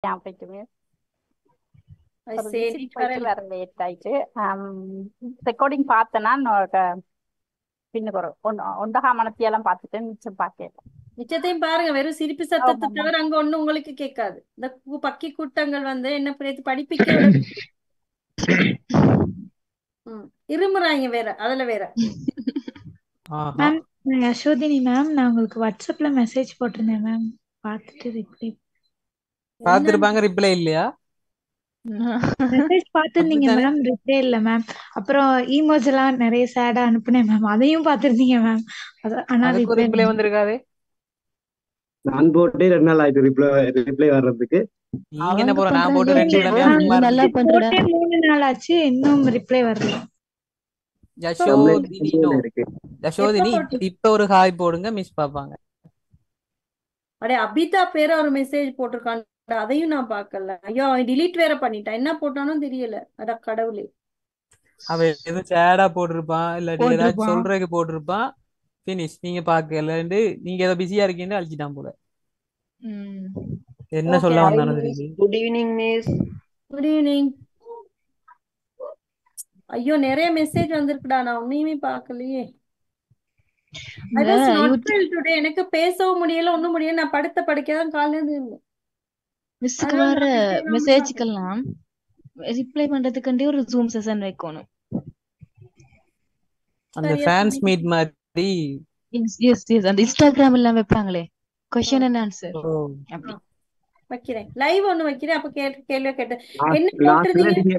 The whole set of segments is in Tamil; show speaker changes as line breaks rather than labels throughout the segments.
போயிட்டு
அது
ஒரு
சரி
விசிட் போயிட்டு
பரவாயில்ல.
வேற லேட் ஆயிட்டு ரெக்கார்டிங் பார்த்தேன்னா பின்னுக்கு ஒரு ஒன்றரை மணத்தியெல்லாம் பார்த்துட்டு மிச்சம் பார்க்கல.
மிச்சத்தையும் பாருங்க, வெறும் சிரிப்பு சத்தத்தை
ஆமாம்மா.
தவிர அங்க ஒண்ணும் உங்களுக்கு கேட்காது. இந்த பக்கி கூட்டங்கள் வந்து என்ன பிரேத்து படிப்பிக்க விட ம், இருமுறாங்க வேற அதுல வேற.
ஆஹா.
மேம், நான் யசோதினி மேம். நான் உங்களுக்கு வாட்ஸ்அப்ல மெசேஜ் போட்டிருந்தேன் மேம். பார்த்துட்டு ரிப்ளை
என்னன்னு
பாத்துருப்பாங்க, ரிப்ளை இல்லையா?
மெசேஜ் பார்த்துருந்தீங்க
அப்படித்தானே?
மேம், ரிப்ளை இல்ல மேம். அப்புறம் இமோஜ் எல்லாம் நிறைய சேடா அனுப்புனேன் மேம், அதையும் பார்த்துருந்தீங்க மேம். ஆனா
அதுக்கும்
ரிப்ளை
ரிப்ளை வந்திருக்காது.
நான் போட்டே 2 நாள் ஆயிட்டு ரிப்ளை வர்றதுக்கு.
நீங்க என்ன
அவங்க
போற, நான் போட்டு
பண்றாங்க
2 கிழமையா
நீ
சும்மா
நல்லா
இருந்துச்சு.
பண்றடா.
போட்டே 3 நாள் ஆச்சு, இன்னும் ரிப்ளை வரல.
யசோதினி நோ.
இருக்கு.
எப்ப
யசோதினி
போட்டு
இப்ப ஒரு ஹாய் போடுங்க, மிஸ் பாப்பாங்க.
அடே அபிதா பேர ஒரு மெசேஜ் போட்டிருக்கான், அதையும் நான் பார்க்கல. ஐயோ அவன் delete வேற பண்ணிட்டான், என்ன போட்டானும் தெரியல. அட கடவுளே.
அவ எதுவும் சேடா போட்டிருப்பான், இல்லாட்டி ஏதாச்சும்
போட்டிருப்பான்.
சொல்றதுக்கு போட்டிருப்பான். பினிஷ், நீங்க பாக்கலன்னு நீங்க ஏதோ பிஸியா இருக்கீங்கன்னு அழிச்சிட்டான் போல.
ம்.
என்ன
ஓகே,
சொல்ல
Hi
வந்தானு
Miss,
தெரியுது.
good evening Miss.
Good evening. ஐயோ நிறைய மெசேஜ் வந்திருக்குடா, நான் ஒன்னையுமே பார்க்கலையே. ஐ
இந்த
was not
youth
well today, எனக்கு பேசவும் முடியல ஒண்ணும் முடியல. நான் படுத்த படுக்கைதான் காலையில இருந்து இருந்தேன்.
மிஸ்ஸுக்கு
அதனால
வர
நான் மெசேஜ் ஒன்றும் பார்க்கல.
மெசேஜ்க்கெல்லாம் ரிப்ளை பண்றதுக்காண்டி ஒரு ஜூம் செஷன் வைக்கணும்.
அந்த
சரியா
ஃபேன்ஸ்
சொன்னீங்க.
மீட் மாதிரி.
எஸ் எஸ் எஸ், அந்த இன்ஸ்டாகிராம் எல்லாம் வைப்பாங்களே,
ஆ,
கொஸ்டின் அண்ட் ஆன்சர்
ஓ,
அப்படி.
ஆ, வைக்கிறேன் லைவ் ஒண்ணு வைக்கிறேன். அப்ப கேள்வி கேட்டேன். என்ன
லாஸ்ட்ல
போட்டிருந்தீங்க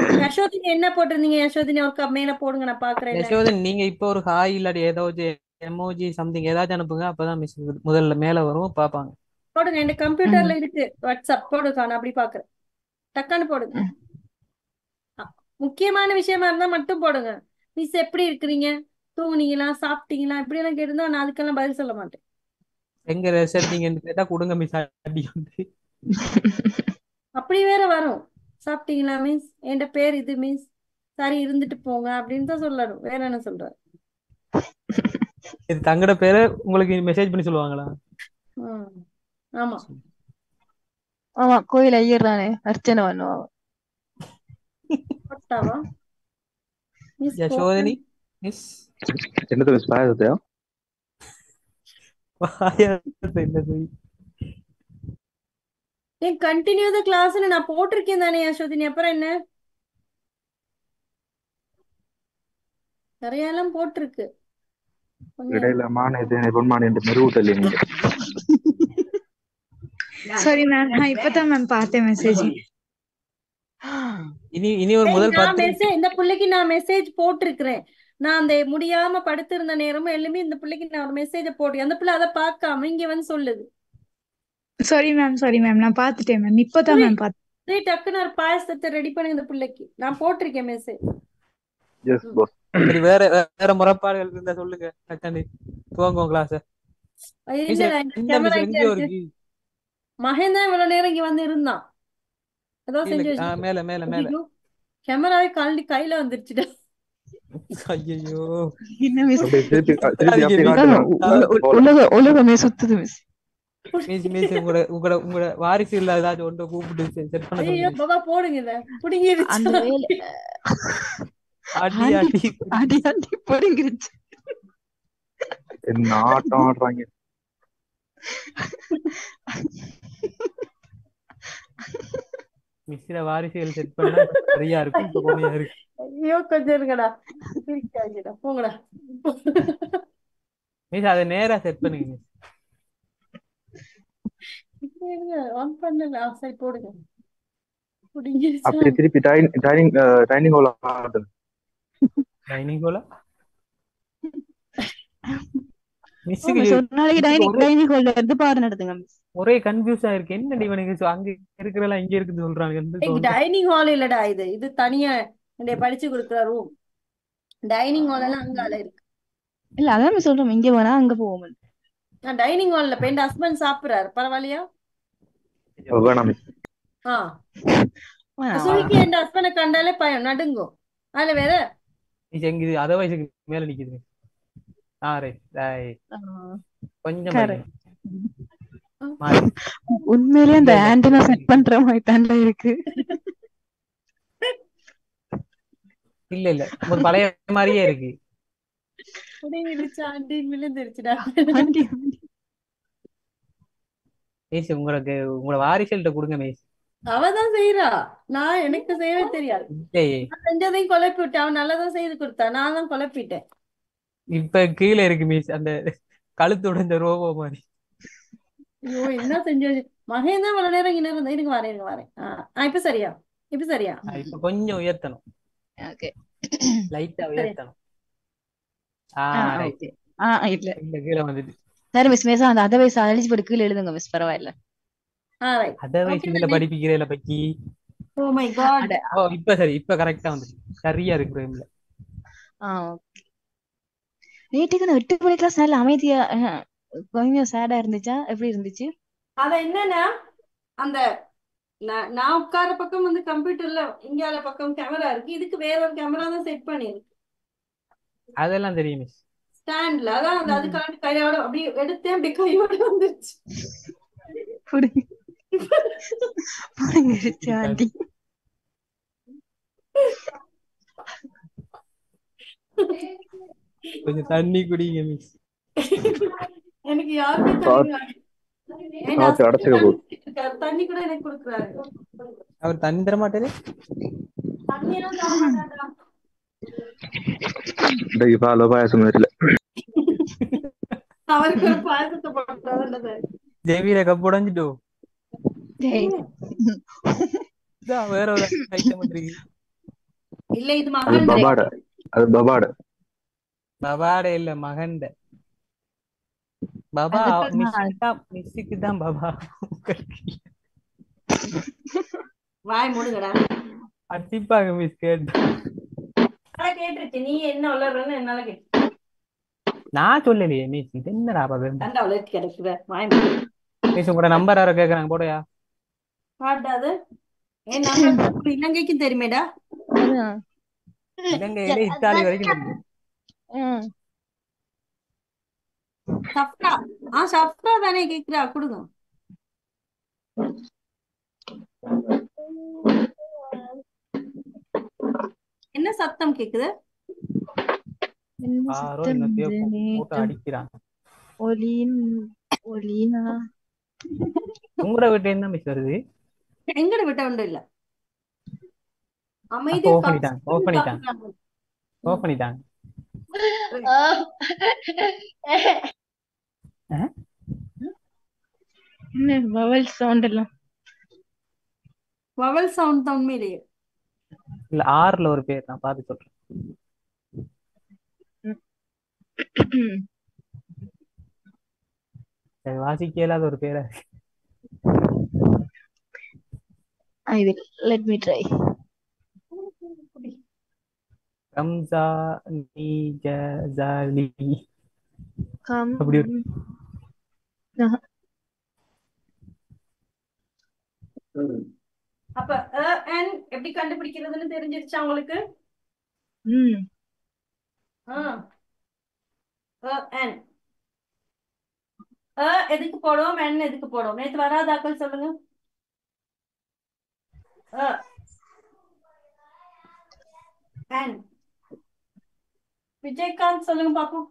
நீங்க
யசோதினி? என்ன போட்டிருந்தீங்க யசோதினி? ஒரு மேல போடுங்க, நான் பாக்குறேன் என்ன.
யசோதன் நீங்க இப்போ ஒரு ஹாய் இல்லாட்டி ஏதாச்சும் எமோஜி சம்திங் ஏதாச்சும் அனுப்புங்க, அப்பதான் மிஸ் முதல்ல மேல வரும் பாப்பாங்க.
போடுங்க, என்
ம்,
கம்ப்யூட்டர்ல இருக்கு வாட்ஸ்அப், போடுங்க நான் அப்படி பாக்குறேன். டக்கான்னு போடுங்க.
ம்.
அ, முக்கியமான விஷயமா இருந்தா மட்டும் போடுங்க. மிஸ் எப்படி இருக்கிறீங்க, தூங்குனீங்களா, சாப்பிட்டீங்களா, இப்படி எல்லாம் கேட்டிருந்தா நான் அதுக்கெல்லாம் பதில் சொல்ல மாட்டேன்.
எங்க ரெசல்ட்டிங்கன்னு கேட்டா கொடுங்க மிஸ் அடி வந்து.
அப்படி வேற வரும். சாப்பிட்டீங்களா மிஸ், என் பேர் இது மிஸ், சரி இருந்துட்டு போங்க அப்படின்னு தான் சொல்லணும். வேற என்ன சொல்ற?
இது தங்கட பேரை உங்களுக்கு மெசேஜ் பண்ணி சொல்லுவாங்களா?
ம், ஆமா.
ஆமா, கோயில் ஐயர் தானே அர்ச்சனை பண்ணுவாங்க.
போட்டாவா மிஸ் போட்டேன்.
யசோதினி மிஸ்
என்னது மிஸ் பாயசத்தையா?
என்னது?
ஏன் கண்டினியூ த கிளாஸ்னு நான் போட்டிருக்கேன் தானே யசோதினி, அப்புறம் என்ன? நிறைய எல்லாம் போட்டிருக்கு. கொஞ்சம்
இடையில மானே பொன்மானே என்று மெருகூட்டல் நீங்க.
சாரி மேம், நான் இப்பதான் மேம் பார்த்தேன் மெசேஜ்.
இனி இனி ஒரு
ஏய்,
முதல்
நான்
10
மெசேஜ் இந்த பிள்ளைக்கு நான் மெசேஜ் போட்டிருக்கிறேன். நான் அந்த முடியாம படுத்திருந்த நேரமும் எல்லாமே இந்த பிள்ளைக்கு நான் ஒரு மெசேஜ போட்டு, அந்த பிள்ளை அதை பார்க்காம இங்க வந்து சொல்லுது.
சாரி மேம், நான் பார்த்துட்டேன் மேம், இப்பதான்
சரி
மேம் பார்த்தேன்.
சரி, டக்குன்னு ஒரு பாயசத்தை ரெடி பண்ணி இந்த பிள்ளைக்கு நான் போட்டிருக்கேன் மெசேஜ்.
S pass.
சரி, வேற வேற முறைப்பாடுகள் இருந்தா சொல்லுங்க. டக்குன்னு துவங்குவோம் கிளாஸ். மிஸ்
இல்ல
என்ன
கேமரா
மிஸ்
இங்க
எங்கேயோ
இருக்கு.
இருக்கு.
மகன் தான் இவ்வளவு நேரம் இங்க வந்து இருந்தான், ஏதோ
இல்ல
செஞ்சு வச்சுட்டு.
மேல மேல மேல.
ஐயோ, கேமராவே கழட்டி கையில வந்துருச்சுடா.
ஐயோ,
என்ன மிஸ்?
அப்படியே திருப்பி
சுத்தாதீங்க
அப்படியே
மிஸ்.
காட்டுங்க.
உலகமே சுத்துது மிஸ்.
மிஸ் மிஸ் உங்களோட உங்களோட உங்களோட வாரிசு இல்ல ஏதாச்சும் ஒன்று கூப்பிட்டு செட் பண்ண
ஐயோ
சொல்லுங்க மிஸ்.
பாபா போடுங்க இத, புடிங்கிருச்சு.
அந்த வேலை
அடி
ஆண்டி
அடி.
அடி ஆண்டி பிடுங்கிருச்சு.
என்ன ஆட்டம் ஆடுறாங்க.
மிஸ்ல வாரிசுகள் செட் பண்ணா சரியா இருக்கும், இப்ப கொமையா இருக்கு.
ஐயோ கொஞ்சம் இருங்கடா, சிரிக்காதீங்கடா, போங்கடா.
மிஸ் அதை நேரா செட் பண்ணுங்க மிஸ்.
இருங்க, ஆன் பண்ணல. சரி போடுங்க, புடிங்கிருச்சா.
அப்படியே திருப்பி டைனிங் டைனிங் ஹால் ஆடுங்க.
டைனிங் ஹாலா?
ஓ
மிஸ்ஸுக்கு
மிஸ், ஒரு நாளைக்கு
மிஸ்ஸுக்கு ஒரே
டைனிங் ஹால்ல இருந்து பாடம் நடத்துங்க மிஸ்.
ஒரே கன்ஃபியூஸா இருக்கு. என்ன இவனுக்கு அங்க இருக்கிறதெல்லாம் இங்க இருக்குன்னு சொல்றாங்க தோணுது.
டைனிங் ஹால் இல்லடா, இது இது தனியா என்னுடைய படிச்சு கொடுக்குற ரூம். டைனிங் ஹால் எல்லாம் அங்கால இருக்கு.
இல்ல அதான் மிஸ் சொல்றோம், இங்க வேணா அங்க போவோம்.
நான் டைனிங் ஹால்ல போய் என் ஹஸ்பண்ட் சாப்பிடுறாரு, பரவாயில்லையா?
வேணாம் மிஸ்.
ஆ, சுவிக்கு என் ஹஸ்பண்டை கண்டாலே பயம் நடுங்கும். அதுல வேற
மிஸ் எங்க இது அதை வயசுக்கு மேல நிக்குது. ஆ ரைட் ரைட். கொஞ்சம்
கரெக்ட்.
படிக்கணும். மாறி
உண்மையிலேயே
இல்ல
அந்த
இல்ல
ஆண்டனா
இல்ல
செட் பண்ற மாதிரி தான்டா இருக்கு.
இல்ல இல்ல ஒரு பழைய மாதிரியே இருக்கு.
விழுந்துருச்சு ஆண்டி விழுந்துருச்சுடா.
வண்டி வண்டி.
மேஸ் உங்களுக்கு உங்களோட வாரிசுகிட்ட கொடுங்க மேஸ்.
அவதான் செய்யறா, நான் எனக்கு செய்யவே தெரியாது.
இல்லையே
நான் செஞ்சதையும் குழப்பி விட்டேன். அவன் நல்லதான் செய்து கொடுத்தா, நான் தான் குழப்பிட்டேன்.
இப்ப கீழே இருக்கு மேஸ் அந்த கழுத்து உடைஞ்ச ரோபோ மாதிரி.
ஐயோ என்ன செஞ்சு மகேன் தான் இவ்வளவு நேரம் இங்க இருந்தேன். இருங்க வரேன், இருங்க வரேன். இப்ப சரியா, இப்ப சரியா,
இப்ப கொஞ்சம் உயர்த்தணும்,
ஓகே.
லைட்டா
சரி.
உயர்த்தணும். ரைட்.
ஓகே. இல்ல
இல்ல கீழே வந்துட்டு
சரி மிஸ் மேசா அந்த அத வயசு அழிச்சு போட்டு கீழே எழுதுங்க மிஸ், பரவாயில்ல.
ரைட்.
அத வயசு
ஓகே
இதுல
தானே.
படிப்பிக்கிறேன் பக்கி.
Oh my God.
அட
ஓ இப்ப சரி, இப்ப கரெக்டா வந்துட்டு சரியா இருக்கு ஃப்ரேம்ல.
ஓகே. நேற்றுக்கு நான் 8 மணி கிளாஸ் நல்ல அமைதியா கொஞ்சம் சேடா இருந்துச்சா, எப்படி இருந்துச்சு?
அத என்னன்னா அந்த நான் உட்கார பக்கம் வந்து கம்ப்யூட்டர்ல இந்தியால பக்கம் கேமரா இருக்கு, இதுக்கு வேற ஒரு கேமரா தான் செட் பண்ணிருக்கு
அதெல்லாம் தெரியும் மிஸ்.
ஸ்டாண்ட்ல. அதான் அந்த அதுக்காண்டி கையோட அப்படியே எடுத்தேன், அப்படி கையோட வந்துருச்சு.
புடுங்க புடுங்கிருச்சு ஆண்டி.
கொஞ்சம் தண்ணி குடிங்க மிஸ்.
எனக்கு யாருமே தண்ணி என்
ஆச்சு
husband
அடைச்சிக்க போகுது.
இருக்காரு, தண்ணி கூட எனக்கு கொடுக்குறாரு.
அவர் தண்ணி தர மாட்டாரு.
தண்ணி எல்லாம் தர மாட்டாரா?
இன்றைக்கு பாலோ பாயசம் வரல.
அவருக்கு ஒரு பாயசத்தை போட்டாதான்.
ஜெவீர கப் உடஞ்சிட்டோ.
டேய்.
இதான் வேற ஒரு ஐட்டம் இருக்கு.
இல்ல இது
அது
மகன்
பபாட, அது பபாட.
பபாட இல்ல மகண்ட. பாபா மிஸ்ஸுக்கு தான் பாபா.
வாய் மூடுங்கடா.
அடிப்பாங்க மிஸ் கேட்டு.
கேட்டுருச்சு, நீ என்ன வளர்றன்னு என்னால கேட்டு.
நான் சொல்லலையே மிஸ், இது என்னடா பாபா
தண்டா வளர்ச்சி கிடைக்குற வாய் மூடு.
மிஸ் உங்களோட நம்பர் யாரோ கேட்கறாங்க, போடையா?
காட்டாது. என் நம்பர் இலங்கைக்கும் தெரியுமேடா.
அதான்.
இலங்கையில இத்தாலி வரைக்கும் தெரியும்.
சஃப்ரா. சஃப்ரா தானே கேக்குறா, கொடுங்க. என்ன சத்தம் கேக்குது?
என்ன
யாரோ
சத்தம்
என்னத்தையோ
இது?
போட்டு அடிக்கிறாங்க.
ஒலினா
உங்களோட வீட்டு என்ன மிஸ் வருது?
எங்கட விட்ட ஒன்றும் இல்ல.
அப்ப
அமைதியா
ஓஃப் பண்ணிட்டாங்க, ஓஃப் பண்ணிட்டாங்க,
சாப்பிடுறாங்க.
ஓஃப் பண்ணிட்டாங்க.
என்ன வவல் சவுண்ட் எல்லாம்?
வவல் சவுண்ட் தான் உண்மையிலேயே.
இல்ல ஆறுல ஒரு பேர் நான் பார்த்து சொல்றேன். சரி, வாசிக்க இயலாத ஒரு பேரா இருக்கு.
I will. Let me try.
ரம்ஜா நீஜலி
Come.
அப்படி ஒரு
அப்ப எப்படி கண்டுபிடிக்கிறதுன்னு தெரிஞ்சிருச்சா உங்களுக்கு? எதுக்கு போடுவோம், என் எதுக்கு போடுவோம்? நேற்று வராதாக்கள் சொல்லுங்க. விஜயகாந்த் சொல்லுங்க பாப்போம்.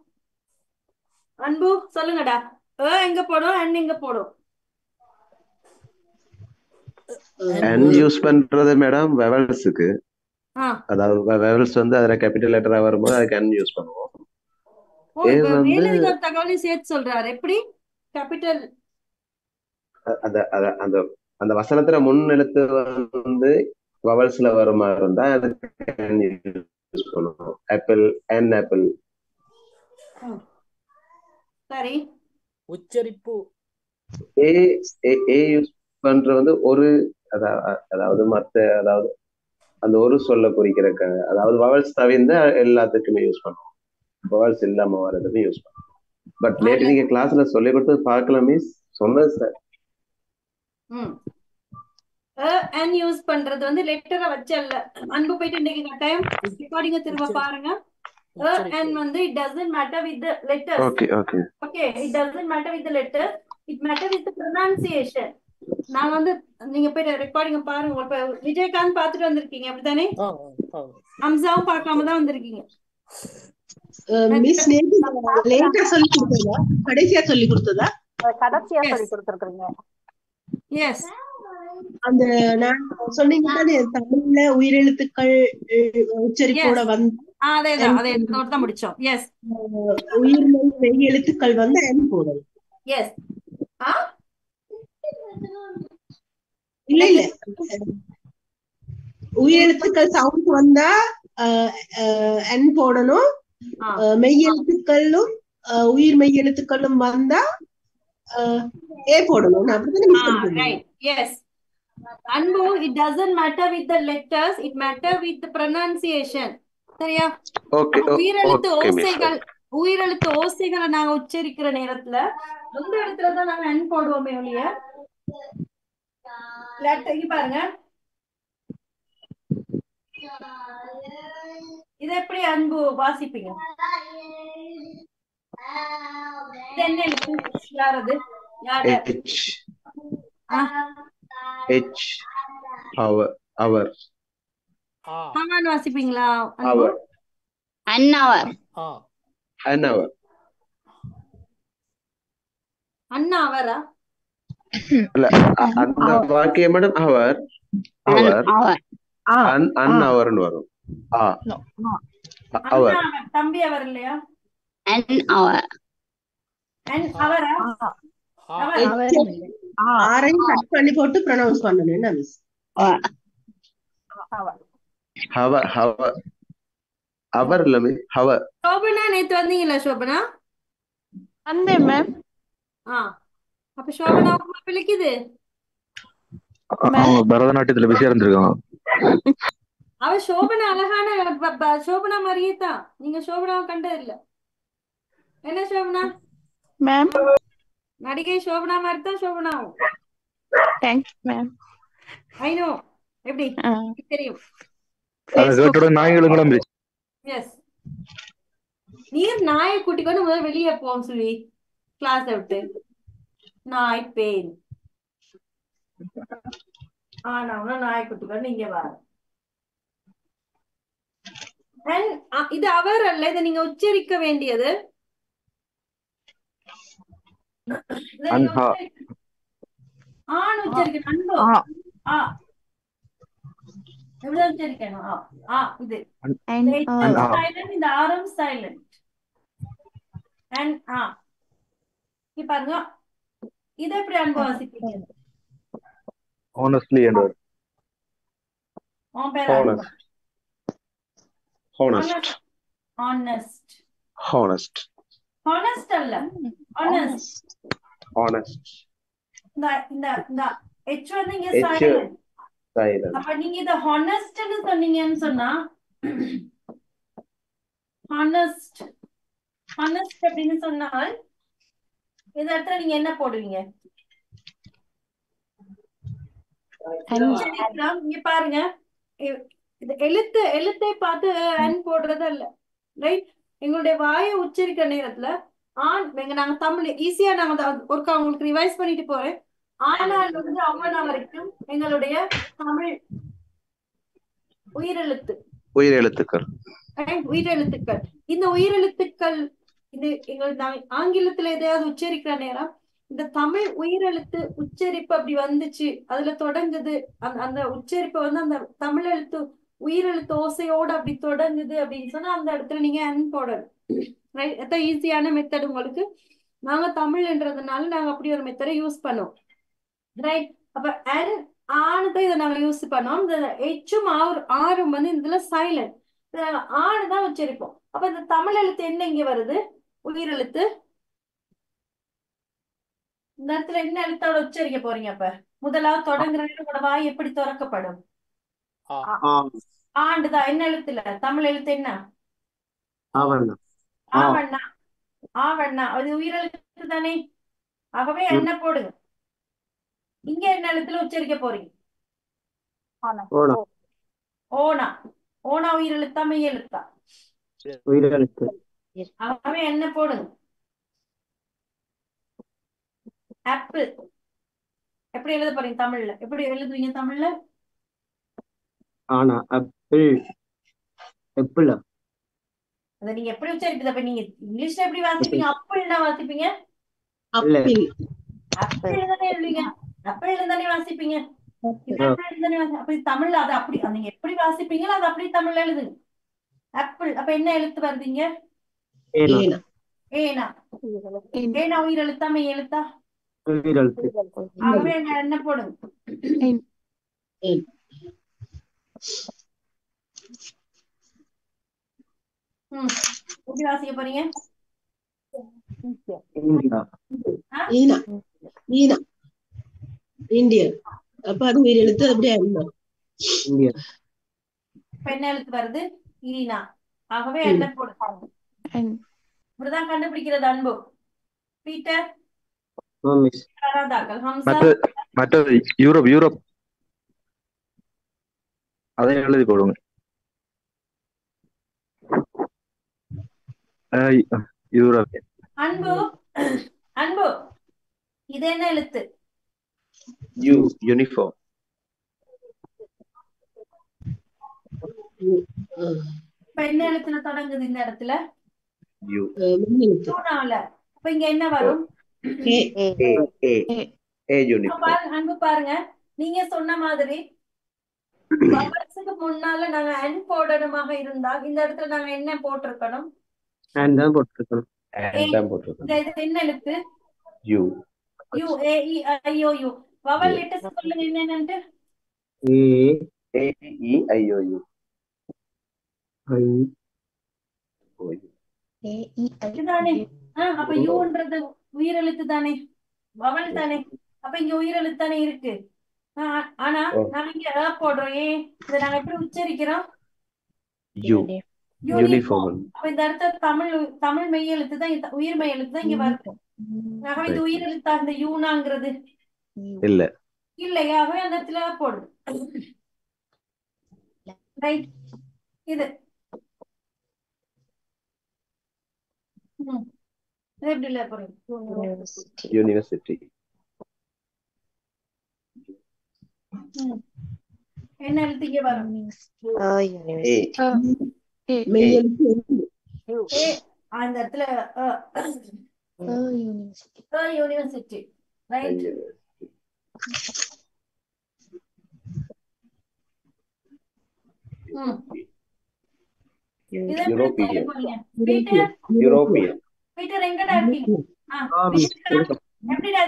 அன்பு சொல்லுங்கடா. எங்க போடும், என் எங்க போடும்?
என் யூஸ் பண்றது மேடம் வெவல்ஸுக்கு. அதாவது வெவல்ஸ் வந்து அதுல கேபிட்டல் லெட்டரா வரும்போது அதுக்கு என் யூஸ் பண்ணுவோம்.
மேலதிக தகவலையும் சேர்த்து சொல்றாரு. எப்படி கேபிட்டல்
அந்த அந்த வசனத்துல முன் எழுத்து வந்து வவல்ஸ்ல வருமா இருந்தா அதுக்கு என் யூஸ் பண்ணுவோம். ஆப்பிள், என் ஆப்பிள்.
சரி.
உச்சரிப்பு
ஏ யூஸ் பண்றது வந்து ஒரு அதாவது மத்த அதாவது அந்த ஒரு சொல்ல குறிக்கிறக்காக, அதாவது வவல்ஸ் தவிர்த்து எல்லாத்துக்குமே யூஸ் பண்ணுவோம். வவல்ஸ் இல்லாம வர்றதுக்கு யூஸ் பண்ணுவோம். பட் நேற்று நீங்க கிளாஸ்ல சொல்லி கொடுத்து பார்க்கலாம் மிஸ், சொன்னது சார்.
என் யூஸ் பண்றது வந்து லெட்டரை வச்சல்ல. அன்பு போயிட்டு இன்னைக்கு கட்டாயம் ரெக்கார்டிங்க திரும்ப பாருங்க. and வந்து it doesn't matter with the letters.
Okay.
It doesn't matter with the letters. It matter with pronunciation. நாங்க வந்து நீங்க போய் ரெக்கார்டிங் பாருங்க. இப்ப விஜயகாந்த் பார்த்துட்டு வந்திருக்கீங்க அப்படித்தானே? ஹம்சாவும் பார்க்காம தான் வந்திருக்கீங்க.
மிஸ் நேத்து லேட்டா சொல்லி கொடுத்ததா கடைசியா சொல்லி கொடுத்ததா?
கடைசியா சொல்லி கொடுத்துருக்கீங்க.
எஸ்,
அந்த நான் சொன்னீங்க தானே தமிழ்ல உயிரெழுத்துக்கள் உச்சரிப்போட வந்து
அதேதான் அதோட தான் முடிச்சோம். எஸ்,
உயிர்மை மெய் எழுத்துக்கள் வந்து என் போடணும்.
எஸ்.
இல்ல இல்ல உயிரெழுத்துக்கள் சவுண்ட் வந்தா என் போடணும். மெய் எழுத்துக்களும் உயிர் மெய் எழுத்துக்களும் வந்தா ஏ போடணும்.
Right. Yes. Anbu, it doesn't matter with the letters, it matter with the pronunciation. சரியா? உயிரெழுத்து ஓசைகளை நாங்க உச்சரிக்கிற நேரத்துல அந்த இடத்துலதான் நாங்க என் போடுவோமே ஒழிய இங்க பாருங்க. இது எப்படி அன்பு வாசிப்பீங்க? இது என்ன எழுத்து? யாரது? யாரு?
அவர்
ஆமான்னு வாசிப்பீங்களா? அன்பு
அன்னவர்
அன்னவர்
அண்ணா அவரா?
இல்ல அந்த வாக்கியம் மேடம் அவர் அன்னவர்னு வரும். அவர்
தம்பி அவர் இல்லையா? அவரா?
ஆரையும் கட் பண்ணி போட்டு ப்ரொனவுன்ஸ் பண்ணணும். என்ன மிஸ்?
அவர் இல்ல மிஸ் அவர்.
சோபனா நேத்து வந்தீங்களா? சோபனா
வந்தேன் மேம்.
அப்ப சோபனா பிள்ளைக்குது
பரதநாட்டியத்துல பிஸியா இருந்திருக்காங்க.
அவ சோபனா அழகான சோபனா மாதிரியே தான். நீங்க சோபனாவை கண்டது இல்ல என்ன? சோபனா
மேம்
நடிகை சோபனா மாதிரி தான் சோபனாவும்.
Thanks ma'am.
I know. எப்படி தெரியும்?
நாய்களும்
எஸ். நீர் நாயை கூட்டிக்கொண்டு முதல்ல வெளியே போவோம் சொல்லி கிளாஸ் விட்டு. நாய் பேன் ஆனா நாயை கூட்டிக்கொண்டு இங்க வர. இது அவர் அல்ல. இதை நீங்க உச்சரிக்க வேண்டியது ஆண் உச்சரிக்கணும். அன்பு எவ்வளவு உச்சரிக்கணும்? இது இந்த ஆரம் சைலண்ட். பாருங்க இதை எப்படி அன்பு வாசிப்பீங்க?
honestly and
உன் பேர்
honest
honest
honest
honest அல்ல honest
honest.
இந்த h வந்து இங்க சைலண்ட். அப்ப நீங்க இத ஹானஸ்ட்னு சொன்னீங்கன்னு சொன்னா ஹானஸ்ட் அப்படின்னு சொன்னால் இந்த இடத்துல நீங்க என்ன போடுவீங்க? இங்க பாருங்க, எழுத்தை பார்த்து அன் போடுறது அல்ல. ரைட்? எங்களுடைய வாயை உச்சரிக்கிற நேரத்துல நாங்க தமிழ் ஈஸியா நாங்க ஒருக்கா உங்களுக்கு ரிவைஸ் பண்ணிட்டு போறேன். ஆனால் இருந்து அவ்வளோ வரைக்கும் எங்களுடைய தமிழ் உயிரெழுத்துக்கள். இந்த உயிரெழுத்துக்கள் இது எங்களுக்கு ஆங்கிலத்துல எதையாவது உச்சரிக்கிற நேரம் இந்த தமிழ் உயிரெழுத்து உச்சரிப்பு அப்படி வந்துச்சு, அதுல தொடங்குது. அந்த உச்சரிப்பை வந்து அந்த தமிழ் எழுத்து உயிரெழுத்து ஓசையோட அப்படி தொடங்குது அப்படின்னு சொன்னா அந்த இடத்துல நீங்க அன் போடணும். ரைட்? எத்தனை ஈஸியான மெத்தட் உங்களுக்கு. நாங்க தமிழ்ன்றதுனால நாங்க அப்படி ஒரு மெத்தடை யூஸ் பண்ணோம். ரைட்? அப்ப ஆணுதான் இதை நாங்க யூஸ் பண்ணோம். இந்த எச்சும் ஆறும் வந்து இதுல சைலண்ட். ஆணுதான் உச்சரிப்போம். அப்ப இந்த தமிழ் எழுத்து என்ன இங்க வருது? உயிரெழுத்து. இந்த இடத்துல என்ன எழுத்தோட உச்சரிக்க போறீங்க? அப்ப முதலாவது தொடங்குற உங்களோட வாய் எப்படி திறக்கப்படும்? ஆண்டுதான். என்ன எழுத்துல? தமிழ் எழுத்து என்ன? ஆவண்ணா. ஆவண்ணா அது உயிரெழுத்து தானே. ஆகவே என்ன போடுங்க. இங்க என்ன எழுத்துல உச்சரிக்க போறீங்க? ஓனா. ஓனா உயிரெழுத்தா மெய் எழுத்தா?
உயிரெழுத்து.
ஆகவே என்ன போடுங்க. ஆப்பிள் எப்படி எழுத போறீங்க தமிழ்ல? எப்படி எழுதுவீங்க தமிழ்ல?
ஆனா ஆப்பிள் எப்பிளா
அதை நீங்க எப்படி உச்சரிப்பீங்க? அப்ப நீங்க இங்கிலீஷ்ல எப்படி வாசிப்பீங்க? அப்பிள்னா வாசிப்பீங்க?
இல்ல
ஆப்பிள்
ஆப்பிள் தானே எழுதுவீங்க. ஆப்பிள் தானே வாசிப்பீங்க. இது ஆப்பிள் தானே அப்ப இது தமிழ்ல அதை அப்படி நீங்க எப்படி வாசிப்பீங்களோ அதை அப்படி தமிழ்ல எழுதுங்க. ஆப்பிள் அப்ப என்ன எழுத்து வருதுங்க?
ஏனா
ஏனா
ஏனா. ஏனா உயிர் எழுத்தா மெய் எழுத்தா?
உயிரெழுத்து
ஆகவே அங்க என்ன போடுங்க?
ஏன்
எப்படி வாசிக்க போறீங்க?
இந்தியா
ஈனா ஈனா இந்தியன். அப்ப அது உயிர் எழுத்து அப்படியே இருந்தா
இந்தியா
இப்ப என்ன எழுத்து வருது? ஈனா. ஆகவே என்ன போடுங்க? இப்படிதான் கண்டுபிடிக்கிறது அன்பு. பீட்டர்
மிஸ்
வராதாக்கள். ஹம்சா
மற்றது யூரோப் யூரோப் அதை எழுதி போடுங்க. யூரோப்.
அன்பு அன்பு இது என்ன எழுத்து?
யூனிஃபார்ம்.
இப்ப என்ன எழுத்துல தொடங்குது இந்த இடத்துல?
யூ.
எழுத்து
யூனால. அப்ப இங்க என்ன வரும்?
ஏ
யூனிஃபார்ம்.
பாருங்க அன்பு பாருங்க, நீங்க சொன்ன மாதிரி வவல்ஸுக்கு முன்னால நாங்க அன் போடணுமாக இருந்தால் இந்த இடத்துல நாங்க என்ன போட்டிருக்கணும்?
அண்ட் தான் போட்டிருக்கணும்.
தான் போட்டிருக்கோம்.
இது என்ன எழுத்து?
U.
U. A E I O U. Vowel letters சொல்லுங்க என்னன்னு.
ஏ
AEIOU.
ஐ
இதுதானே? அப்ப யூன்றது உயிரெழுத்து தானே, வவல் தானே. அப்ப இங்க உயிரெழுத்து தானே இருக்கு. ஆனா நாங்க இங்க போடுறோம். ஏன் இதை நாங்க எப்படி உச்சரிக்கிறோம்?
யூ.
யூனிஃபார்ம்.
யூனிஃபார்ம்.
அப்ப இந்த இடத்துல தமிழ் மெய் எழுத்து தான், உயிர் மெய் எழுத்து தான் இங்க வருது. ஆகவே இது உயிரெழுத்தா இந்த யூனாங்கிறது?
இல்ல.
இல்லையா? ஆகவே அந்த இடத்துல போடுது. ரைட். இது இது எப்படி இல்ல போறீங்க?
யூனிவர்சிட்டி.
என்ன எழுத்து இங்க வரும்?
மெய் எழுத்து
ஏ. அந்த இடத்துல யூனிவர்சிட்டி. ரைட். இது எப்படி சொல்ல போறீங்க? Peter
European.
பீட்டர் எங்கடா இருக்கீங்க? பீட்டர் எப்படிடா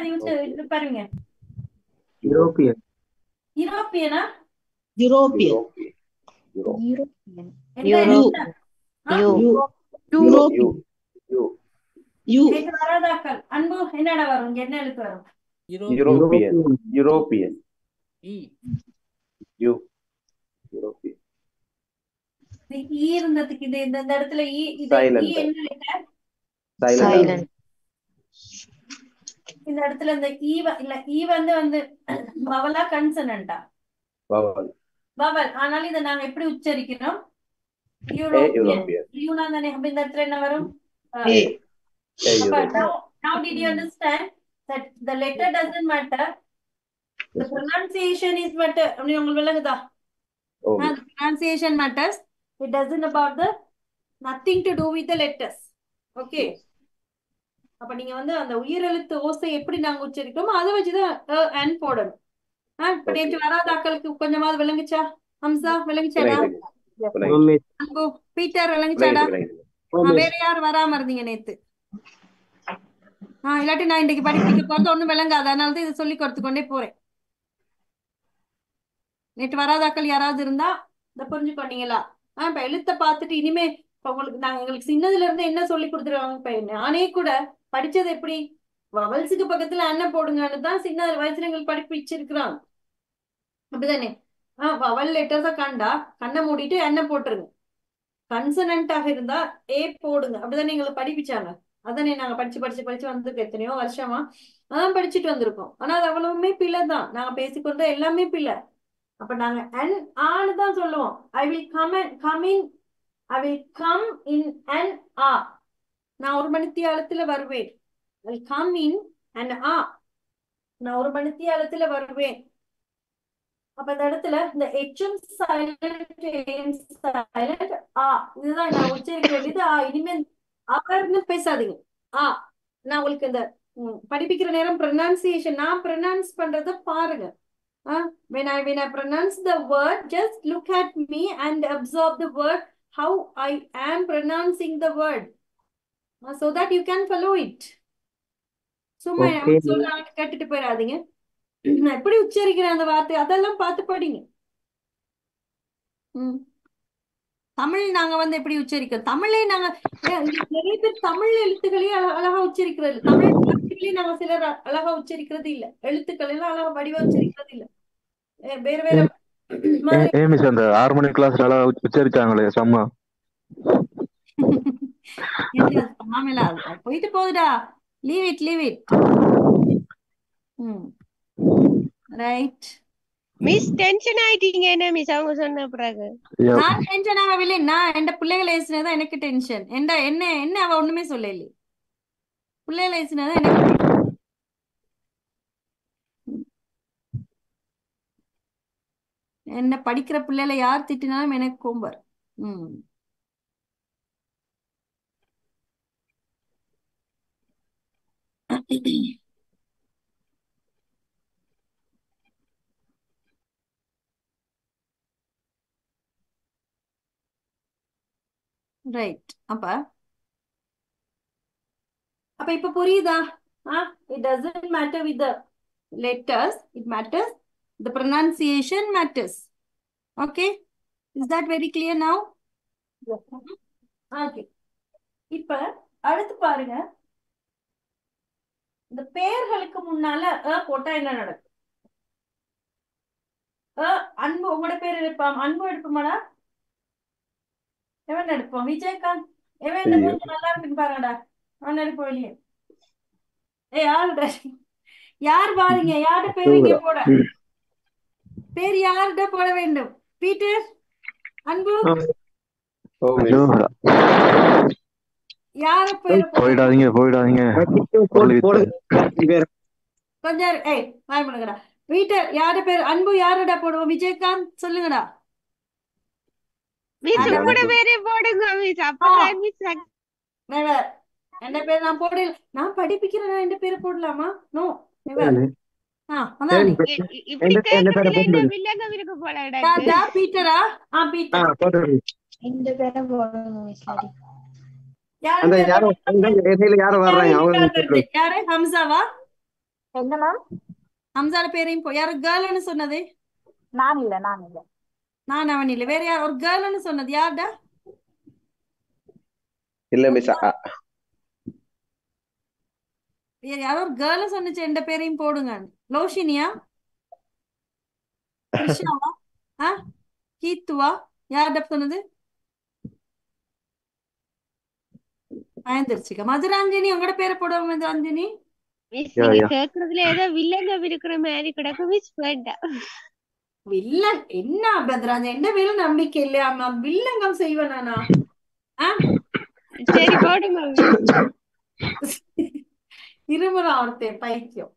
இது பாருங்க.
யூரோப்பியன்.
யூரோப்பியனா?
யூரோப்பியன்
எந்த எழுத்து?
யூரோப்பியன் யூ
வராதாக்கள். அன்பு என்னடா வரும்? இங்க என்ன எழுத்து வரும்?
European. European. U. European.
E இருந்ததுக்கு இது இந்த இடத்துல ஈ. இது
Silent.
ஈ என்ன லெட்டர்?
சைலண்ட்.
இந்த இடத்துல இந்த இல்ல ஈ வந்து வவலா கன்சனண்டா?
வவல்.
வவல். ஆனாலும் இதை நாங்க எப்படி உச்சரிக்கிறோம்?
யூரோப்பியன்.
யூரோப்பியன். யூனா தானே. அப்ப இந்த இடத்துல என்ன வரும்?
ஏ
Now did you understand that the letter doesn't matter, the pronunciation is matter? அப்படி உங்களுக்கு விளங்குதா? The pronunciation matters. It doesn't about the nothing to do with the letters. Okay. அப்ப நீங்க வந்து அந்த உயிரெழுத்து ஓசை எப்படி நாங்க உச்சரிக்கிறோமோ அதை வச்சுதான் அன் போடணும். இப்ப நேற்று வராதாக்களுக்கு கொஞ்சமாவது விளங்குச்சா? ஹம்சா விளங்குச்சாடா? அன்பு பீட்டர் விளங்குச்சாடா? வேற யார் வராம இருந்தீங்க நேத்து? இல்லாட்டி நான் இன்னைக்கு படிப்பிக்க போறது ஒண்ணும் விளங்காது. அதனாலதான் இதை சொல்லி கொடுத்து கொண்டே போறேன். நேற்று வராதாக்கள் யாராவது இருந்தா இதை புரிஞ்சுக்கொண்டீங்களா? இப்ப எழுத்தை பார்த்துட்டு இனிமே இப்ப எங்களுக்கு சின்னதுல இருந்து என்ன சொல்லி கொடுத்துருவாங்க. இப்ப நானே கூட படிச்சது எப்படி? வவல்ஸுக்கு பக்கத்துல அண்ணன் போடுங்கன்னு தான் சின்ன வயசுல எங்களுக்கு படிப்பிச்சிருக்கிறாங்க. அப்படிதானே? வவல் லெட்டர்ஸ கண்டா கண்ணை மூடிட்டு அண்ணன் போட்டுருங்க. கன்சனன்டாக இருந்தா ஏ போடுங்க. அப்படிதானே எங்களுக்கு படிப்பிச்சாங்க. அதானே நாங்க படிச்சு வந்திருக்கோம். எத்தனையோ வருஷமா அதான் படிச்சுட்டு வந்திருக்கோம். ஆனா அது அவ்வளவுமே பிள்ளை தான். நாங்க பேசிக்கொண்ட எல்லாமே பிள்ளை. அப்ப நாங்க ஆன்னு தான் சொல்லுவோம். I will come in an hour. நான் ஒரு மணித்தியாலத்துல வருவேன். I will come in and நான் ஒரு மணித்தியாலத்துல வருவேன். அப்ப இந்த இடத்துல இந்த எச்சும் சைலண்ட் சைலண்ட் ஆ இதுதான் நான் உச்சரிக்க வேண்டியது. இனிமே அவர்னு பேசாதீங்க. ஆ நான் உங்களுக்கு இந்த படிப்பிக்கிற நேரம் ப்ரொனன்சியேஷன் நான் ப்ரொனவுன்ஸ் பண்றத பாருங்க. when I pronounce the word, just look at me and observe the word, how I am pronouncing the word, so that you can follow it. சும்மா
ஓகே
நம்ம சொல்றாங்க கேட்டுட்டு போயிடாதீங்க. நான் எப்படி உச்சரிக்கிறேன் அந்த வார்த்தை அதெல்லாம் பார்த்து படிங்க. தமிழ் நாங்க வந்து எப்படி உச்சரிக்கிறோம், தமிழே நாங்க நிறைய பேர் தமிழ் எழுத்துக்களையே அழகா உச்சரிக்கிறது, தமிழ் வார்த்தைகளையும் நாங்க சிலர் அழகா உச்சரிக்கிறது இல்ல, எழுத்துக்கள் எல்லாம் அழகா வடிவா உச்சரிக்கிறது இல்ல. வேற வேற மாதிரி
மிஸ் அந்த 6 மணி கிளாஸ் நல்லா உச்சரிச்சாங்களே செம்ம.
மாமலா போயிட்டு போகுதுடா, leave it. Right
miss tension ஆயிட்டீங்க என்ன மிஸ் அவங்க சொன்ன பிறகு?
நான் டென்ஷன் ஆகவில்லை, நான் என் பிள்ளைகளை ஏசினதான் எனக்கு டென்ஷன். என்ன அவ ஒண்ணுமே சொல்லல, பிள்ளைகளை ஏசினதான் எனக்கு என்ன படிக்கிற பிள்ளைகளை யார் திட்டினாலும் எனக்கு கோம்பர். ரைட் அப்ப இப்ப புரியுதா? it doesn't matter with the letters, it matters the pronunciation matters. Okay, is that very clear now? Okay, இப்ப அடுத்து பாருங்க, இந்த பெயர்களுக்கு முன்னால போட்டா என்ன நடக்கும்? அன்பு, உங்களோட பேர் எடுப்பான், அன்பு எடுப்போமாடா? எவன் எடுப்போம்? விஜயகாந்த். எவன் மூஞ்சி நல்லா இருக்குன்னு பாருங்கடா, அவன் எடுப்போம் இல்லையே. யார் பாருங்க, யாரு பேர் இங்க போட, பேர் யார்கிட்ட போட வேண்டும்? பீட்டர், அன்பு, யார பேர்
போயிடாதீங்க
கொஞ்சம் வாய் பண்ணுங்கடா. பீட்டர் யாரு பேர்? அன்பு யாருடா போடுவோம்? விஜயகாந்த் சொல்லுங்கடா.
உங்களோட பேரே போடுங்க மிஸ். அப்பதான் மிஸ்
என்ன பேர் நான் போடல, நான் படிப்பிக்கிறேன், என் பேரை போடலாமா? நோ
இப்படி கேக்குறதுல என்ன வில்லங்கம் இருக்கு போல.
பீட்டரா? பீட்டர்
இந்த பேரை போடுங்க மிஸ்.
யாரு? ஹம்சாவா?
என்ன மேம்?
ஹம்சால பேரையும் யாரு கேர்ள்னு சொன்னது?
நான் இல்ல.
நான் அவன் இல்ல, வேற யார் ஒரு கேர்ள்னு சொன்னது? யாருடா?
இல்ல மிஸ்,
யாரோ ஒரு கேர்ள் சொன்னிச்சு, எந்த பேரையும் போடுங்க. லோஷினியா? கிருஷ்ணாவா? கீத்துவா? யார்ட சொன்னது? பயந்துருச்சுக்க. மதுராஞ்சனி, உங்களோட பேரை போடுவோம். மதுராஞ்சனி
கேக்குறதுல ஏதோ வில்லங்கம் இருக்கிற மாதிரி கிடக்கு மிஸ். வேண்டாம்
வில்லன் என்ன பத்ராஜ், என்ன மேல நம்பிக்கை இல்லையா? நான் வில்லங்கம் செய்வேன் நானா?
சரி போடுங்க.
இருமுறை ஒருத்தே பைத்தியம்.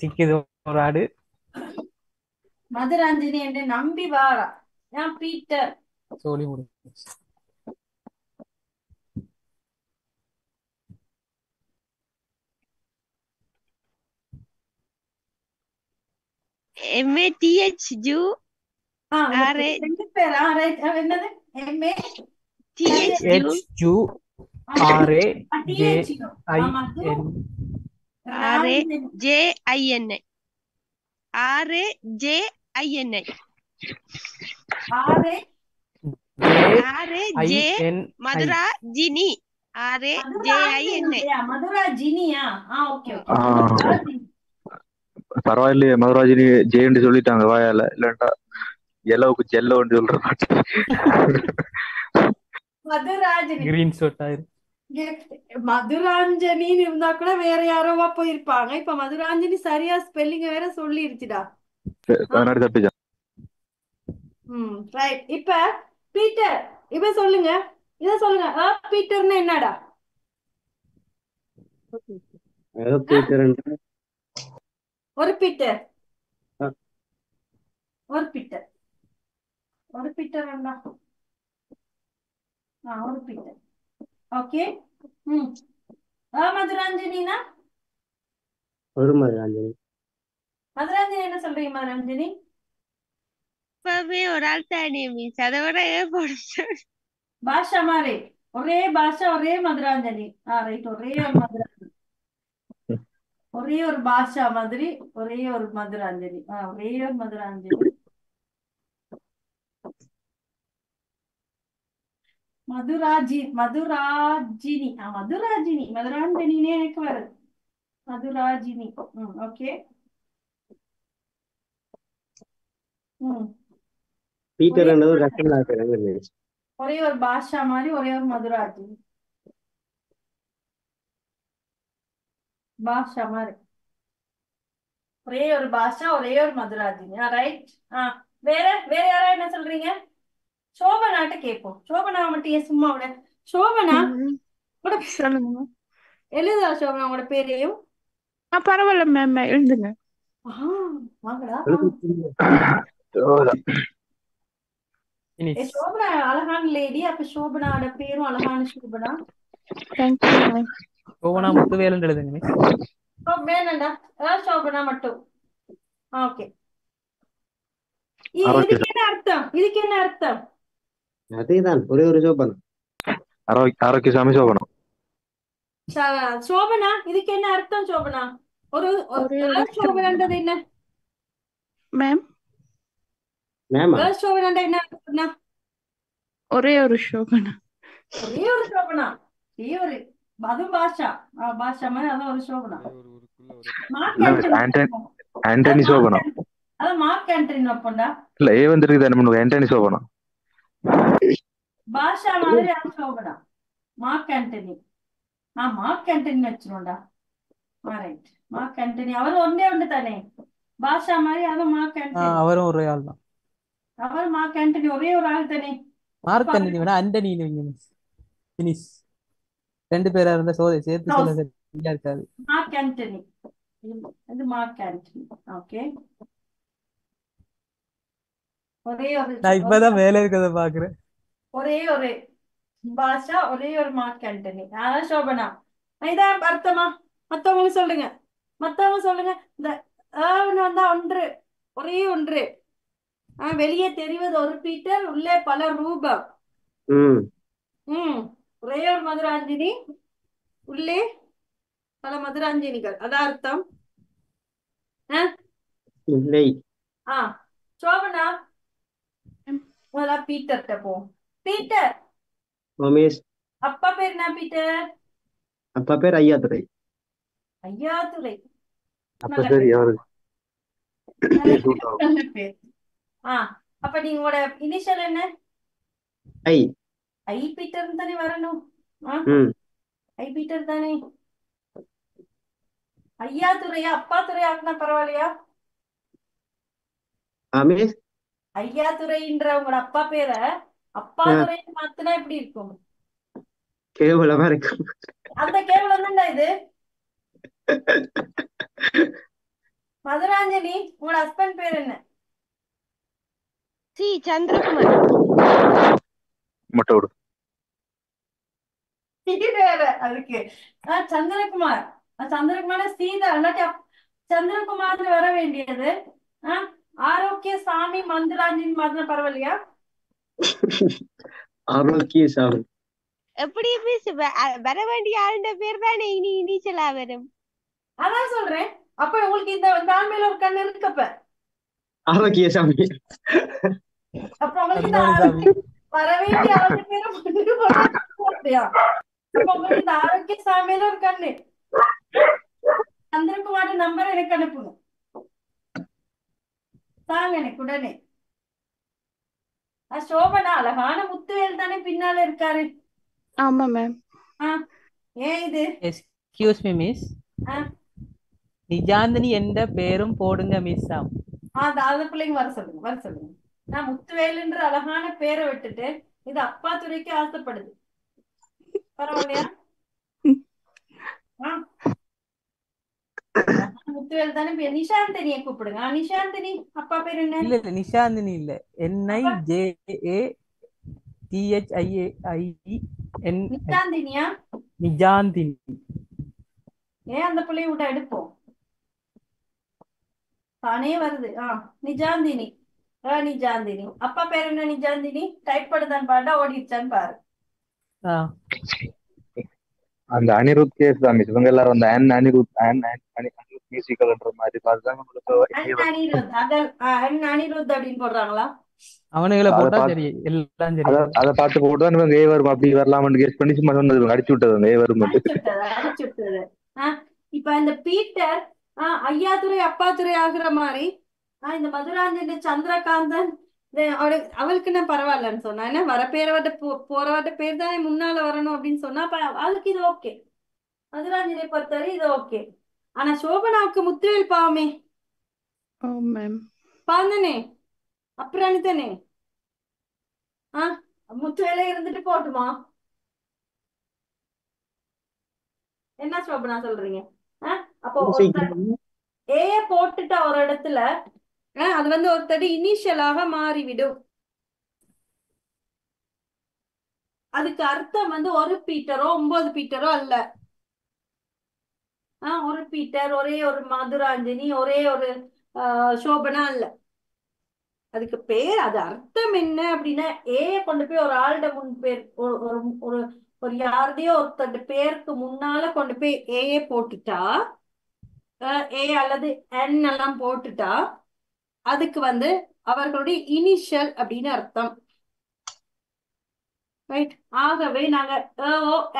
சிக்கிது ஒரு ஆடு.
மதுராஞ்சனி என்று நம்பி வாரா. பீட்டர்
சோழி முடி.
MATH ஜூ.
ரெண்டு பேரா? என்னது?
MATH ஜூ
மதுராஜினி.
மதுராஜினியா?
பரவாயில்லையே, மதுராஜினி ஜெயண்டி சொல்லிட்டாங்க வாயால, இல்லட்டா எல்லோவுக்கு ஜெல்லோன்னு சொல்ற மாட்டேன்.
மதுராஞ்சனின்னு இருந்தா கூட வேற யாரோவா போயிருப்பாங்க. இப்ப மதுராஞ்சனி சரியா ஸ்பெல்லிங் வேற சொல்லிருச்சுடா. ரைட். இப்ப பீட்டர், இப்ப சொல்லுங்க, இத சொல்லுங்க. பீட்டர்னா என்னடா? ஒரு பீட்டர்
ஆ,
ஒரு பீட்டர் ஒரு பீட்டர் அண்ணா ஒரு பீட்டர் ஓகே. ம் மதுராஞ்சனினா
ஒரு மதுராஞ்சனி.
மதுராஞ்சனி என்ன சொல்றீங்க மதுராஞ்சனி?
இப்பவே ஒரு ஆள் தானே மிஸ் அதை விட போடுச்சு.
பாஷா மாதிரி ஒரே பாஷா ஒரே மதுராஞ்சனி. ரைட், ஒரே ஒரு மதுராஞ்சனி, ஒரே ஒரு பாஷா மாதிரி ஒரே ஒரு மதுராஞ்சனி. ஒரே ஒரு மதுராஞ்சனி. மதுராஜினி மதுராஞ்சனினே எனக்கு வருது. மதுராஜினி. ஓகே.
பீட்டர் என்றது ஒரு கஷ்டமில்லாத பேர் எங்க இருந்துச்சு.
ஒரே ஒரு பாஷா மாதிரி ஒரே ஒரு மதுராஜினி. பாஷா மாதிரி ஒரே ஒரு பாஷா ஒரே ஒரு மதுராஜினி. ரைட். வேற வேற யாரா என்ன சொல்றீங்க? சோபனாட்ட கேட்போம். சோபனா மட்டும் ஏன் சும்மா விட? சோபனா உங்களோட
சொல்லுங்க.
எழுதா சோபனா உங்களோட பேரையும்?
பரவாயில்ல மேம், எழுதுங்க.
வாங்கடா.
Finish.
சோபனா அழகான லேடி. அப்ப சோபனாவோட பேரும் அழகான சோபனா.
Thank you ma'am.
சோபனா முத்துவேலன் எழுதுங்க மிஸ்.
வேணாண்டா, சோபனா மட்டும். ஓகே.
ஆரோக்கிய
இதுக்கு என்ன அர்த்தம்? இதுக்கு என்ன அர்த்தம்?
அதேதான், ஒரே ஒரு சோபனா.
ஆரோக்கியசாமி சோபனம்.
சோபனா இதுக்கு என்ன அர்த்தம்? சோபனா ஒரு
ஒரே ஒரு
சோபனான்றது என்ன?
மேம்,
மேமா
சோபனாண்டா என்ன அர்த்தம்னா?
ஒரே ஒரு சோபனா.
ஒரே ஒரு சோபனா, ஒரே ஒரு அதுவும் பாஷா. பாஷா மாதிரி அதான் ஒரு சோபனா. மார்க் ஆண்டனி.
ஆண்டனி சோபனம்.
அதான் மார்க் ஆண்டனி வைப்போம்டா.
இல்ல ஏ வந்துருக்கு என்ன பண்ணுவோம், ஆண்டனி சோபனம்.
பாஷா மாதிரி அது Shobana. Mark Antony. Mark Antony வச்சிருவோம்டா. Right, Mark Antony. அவர் ஒன்றே ஒன்று தானே. பாஷா மாதிரி அது மார்க் ஆண்டனி.
அவரும் ஒரே ஆள் தான்.
அவர் மார்க் ஆண்டனி ஒரே ஒரு ஆள் தானே.
மார்க் ஆண்டனி வேணா ஆண்டனின்னு வைங்க மிஸ். ஃபினிஷ். ரெண்டு பேரா இருந்தா சேர்த்து சொல்ல சரியா இருக்காது.
Mark Antony. இது மார்க் ஆண்டனி. ஓகே. ஒரே ஒரு
நான் இப்பதான் மேல இருக்கிறத பாக்குறேன்.
ஒரே ஒரு பாஷா ஒரே ஒரு மார்க் ஆண்டனி. அதான் சோபனா. இதான் அர்த்தமா? மத்தவங்க சொல்லுங்க, மத்தவங்க சொல்லுங்க. இந்த வந்தா ஒன்று, ஒரே ஒன்று. வெளியே தெரிவது ஒரு பீட்டர், உள்ளே பல ரூபம். ஒரே ஒரு மதுராஞ்சனி, உள்ளே பல மதுராஞ்சனிகள். அதான் அர்த்தம்.
இல்லை.
சோபனா முதல்ல பீட்டர்கிட்ட போ. பீட்டர்
ரமேஷ்.
அப்பா பேர் என்ன பீட்டர்?
அப்பா பேர் ஐயாத்துரை.
ஐயாத்துரை.
அப்ப சரி அவருக்கு
நல்ல பேர். அப்ப நீங்களோட இனிஷியல் என்ன?
ஐ.
ஐ பீட்டர் தானே வரணும். ஐ பீட்டர் தானே. ஐயாத்துறையா அப்பா துறை ஆக்குனா பரவாயில்லையா?
ரமேஷ்.
ஐயாத்துறைன்ற உங்களோட அப்பா பேரை அப்பா துறைன்னு மாத்தினா எப்படி இருக்கும்?
கேவலமா இருக்கும்.
அந்த கேவலம் தான்டா இது. மதுராஞ்சலி, உங்களோட ஹஸ்பண்ட் பேர் என்ன?
சந்திரகுமார்.
மொட்டை விடு.
இது வேற அதுக்கு. சந்திரகுமார். சந்திரகுமார் சீதா இல்லாட்டி சந்திரகுமார் வர வேண்டியது. ஆரோக்கிய சாமி மந்திராஞ்சினி மாதிரி பரவாயில்லையா?
ஆரோக்கிய சாமி
எப்படி மிஸ் வர வேண்டிய ஆளுடைய பேர் தானே இனி இனிச்சலா வரும்.
அதான் சொல்றேன். அப்ப உங்களுக்கு இந்த ஆண்மையில ஒரு கண்ணு இருக்கப்ப
ஆரோக்கிய சாமி.
அப்ப உங்களுக்கு இந்த வர வேண்டிய ஆளு பேரும் அப்ப உங்களுக்கு இந்த ஆரோக்கிய சாமியில ஒரு கண்ணு. சந்திரகுமார் நம்பர் எனக்கு அனுப்புங்க. தாங்க எனக்கு உடனே. சோபனா அழகான முத்துவேல் தானே பின்னால இருக்காரு.
ஆமா மேம்.
ஏன் இது?
Excuse me miss. நிஜாந்தினி என்ற பேரும் போடுங்க மிஸ்.
அந்த பிள்ளைங்க வர சொல்லுங்க, வர சொல்லுங்க. நான் முத்துவேலுன்ற அழகான பேரை விட்டுட்டு இது அப்பா துறைக்கு ஆசைப்படுது. பரவாயில்லையா? முத்துவேல் தானே பேர். நிஷாந்தினியை கூப்பிடுங்க. நிஷாந்தினி அப்பா பேர் என்ன?
இல்ல இல்ல நிஷாந்தினி இல்ல, NIJATHIAIEN
நிஷாந்தினியா?
நிஜாந்தினி.
ஏன் அந்த பிள்ளைய விட்டா எடுப்போம், தானே வருது. நிஜாந்தினி. நிஜாந்தினி அப்பா பேர் என்ன? நிஜாந்தினி டைப் பண்ணுதான்னு பாட்டா ஓடிடுச்சான்னு பாரு.
அந்த அனிருத் கேஸ் தான் மிஸ். இவங்க எல்லாரும் அந்த அனிருத் மியூசிக்கல்ன்ற மாதிரி பார்த்துதான்
அனிருத் அப்படின்னு போடுறாங்களா?
அவனுங்களை
அதை
போட்டா
பார்த்து
சரி, எல்லாம் சரி.
அதை பார்த்து போட்டு தான் இவங்க ஏ வரும் அப்படி வரலாம்னு கெஸ் பண்ணி சும்மா சொன்னது அடிச்சு விட்டது ஏ வரும்.
அடிச்சு விட்டது. இப்ப இந்த பீட்டர் ஐயாதுரை அப்பாதுரை ஆகுற மாதிரி இந்த மதுராந்தன் சந்திரகாந்தன் அவளுக்கு என்ன பரவாயில்லன்னு சொன்னா, என்ன வர பேரவட்ட போறவட்ட பேர் தானே முன்னால வரணும் அப்படின்னு சொன்னா அப்ப அதுக்கு இது ஓகே. மதுராந்தனை பொறுத்தவரை இது ஓகே. ஆனா சோபனாவுக்கு முத்துவேல் பாவமே பாந்தானே அப்புறம் தானே முத்துவேலே இருந்துட்டு போட்டுமா? என்ன சோபனா சொல்றீங்க? அப்போ ஏ போட்டுட்ட ஒரு இடத்துல அது வந்து ஒருத்தர் இனிஷியலாக மாறிவிடும். அதுக்கு அர்த்தம் வந்து ஒரு பீட்டரோ 9 பீட்டரோ அல்ல. ஒரு பீட்டர், ஒரே ஒரு மதுராந்தினி, ஒரே ஒரு சோபனா அல்ல. அதுக்கு பேர், அது அர்த்தம் என்ன அப்படின்னா, கொண்டு போய் ஒரு ஆளுட முன் பேர் ஒரு யாருடையோ ஒருத்தர் பேருக்கு முன்னால கொண்டு போய் போட்டுட்டா, அல்லது என் எல்லாம் போட்டுட்டா அதுக்கு வந்து அவர்களுடைய இனிஷியல் அப்படின்னு அர்த்தம். ரைட். ஆகவே நாங்க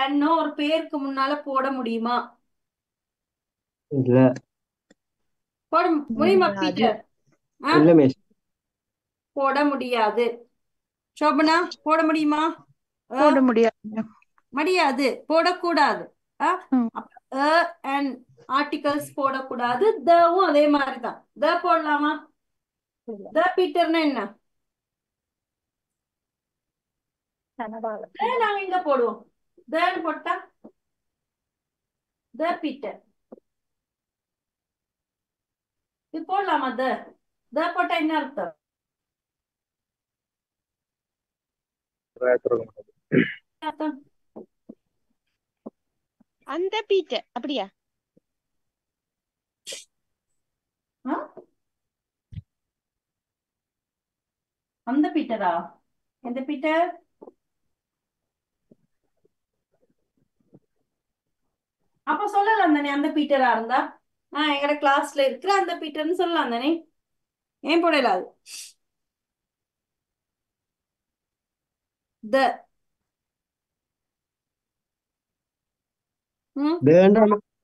என்னோ ஒரு பேருக்கு முன்னால போட முடியுமா?
இல்ல.
போட முடியுமா பீட்டர்?
இல்ல மிஸ்.
போட முடியாது. சோபனா போட முடியுமா?
போட முடியாது.
முடியாது, போடக்கூடாது. ஆர்டிகல்ஸ் போடக்கூடாது. தவும் அதே மாதிரிதான். த போடலாமா? த பீட்டர்னா என்ன? நாங்க இங்க போடுவோம். தன்னு போட்டா த பீட்டர். இது போடலாமா? த போட்டா என்ன அர்த்தம்?
அந்த பீட்டர் அப்படியா?
அந்த பீட்டரா? எந்த பீட்டர்? அப்ப சொல்லலாம் தானே அந்த பீட்டரா இருந்தா. எங்கட கிளாஸ்ல இருக்கிற அந்த பீட்டர்னு சொல்லலாம் தானே. ஏன் போடலாது?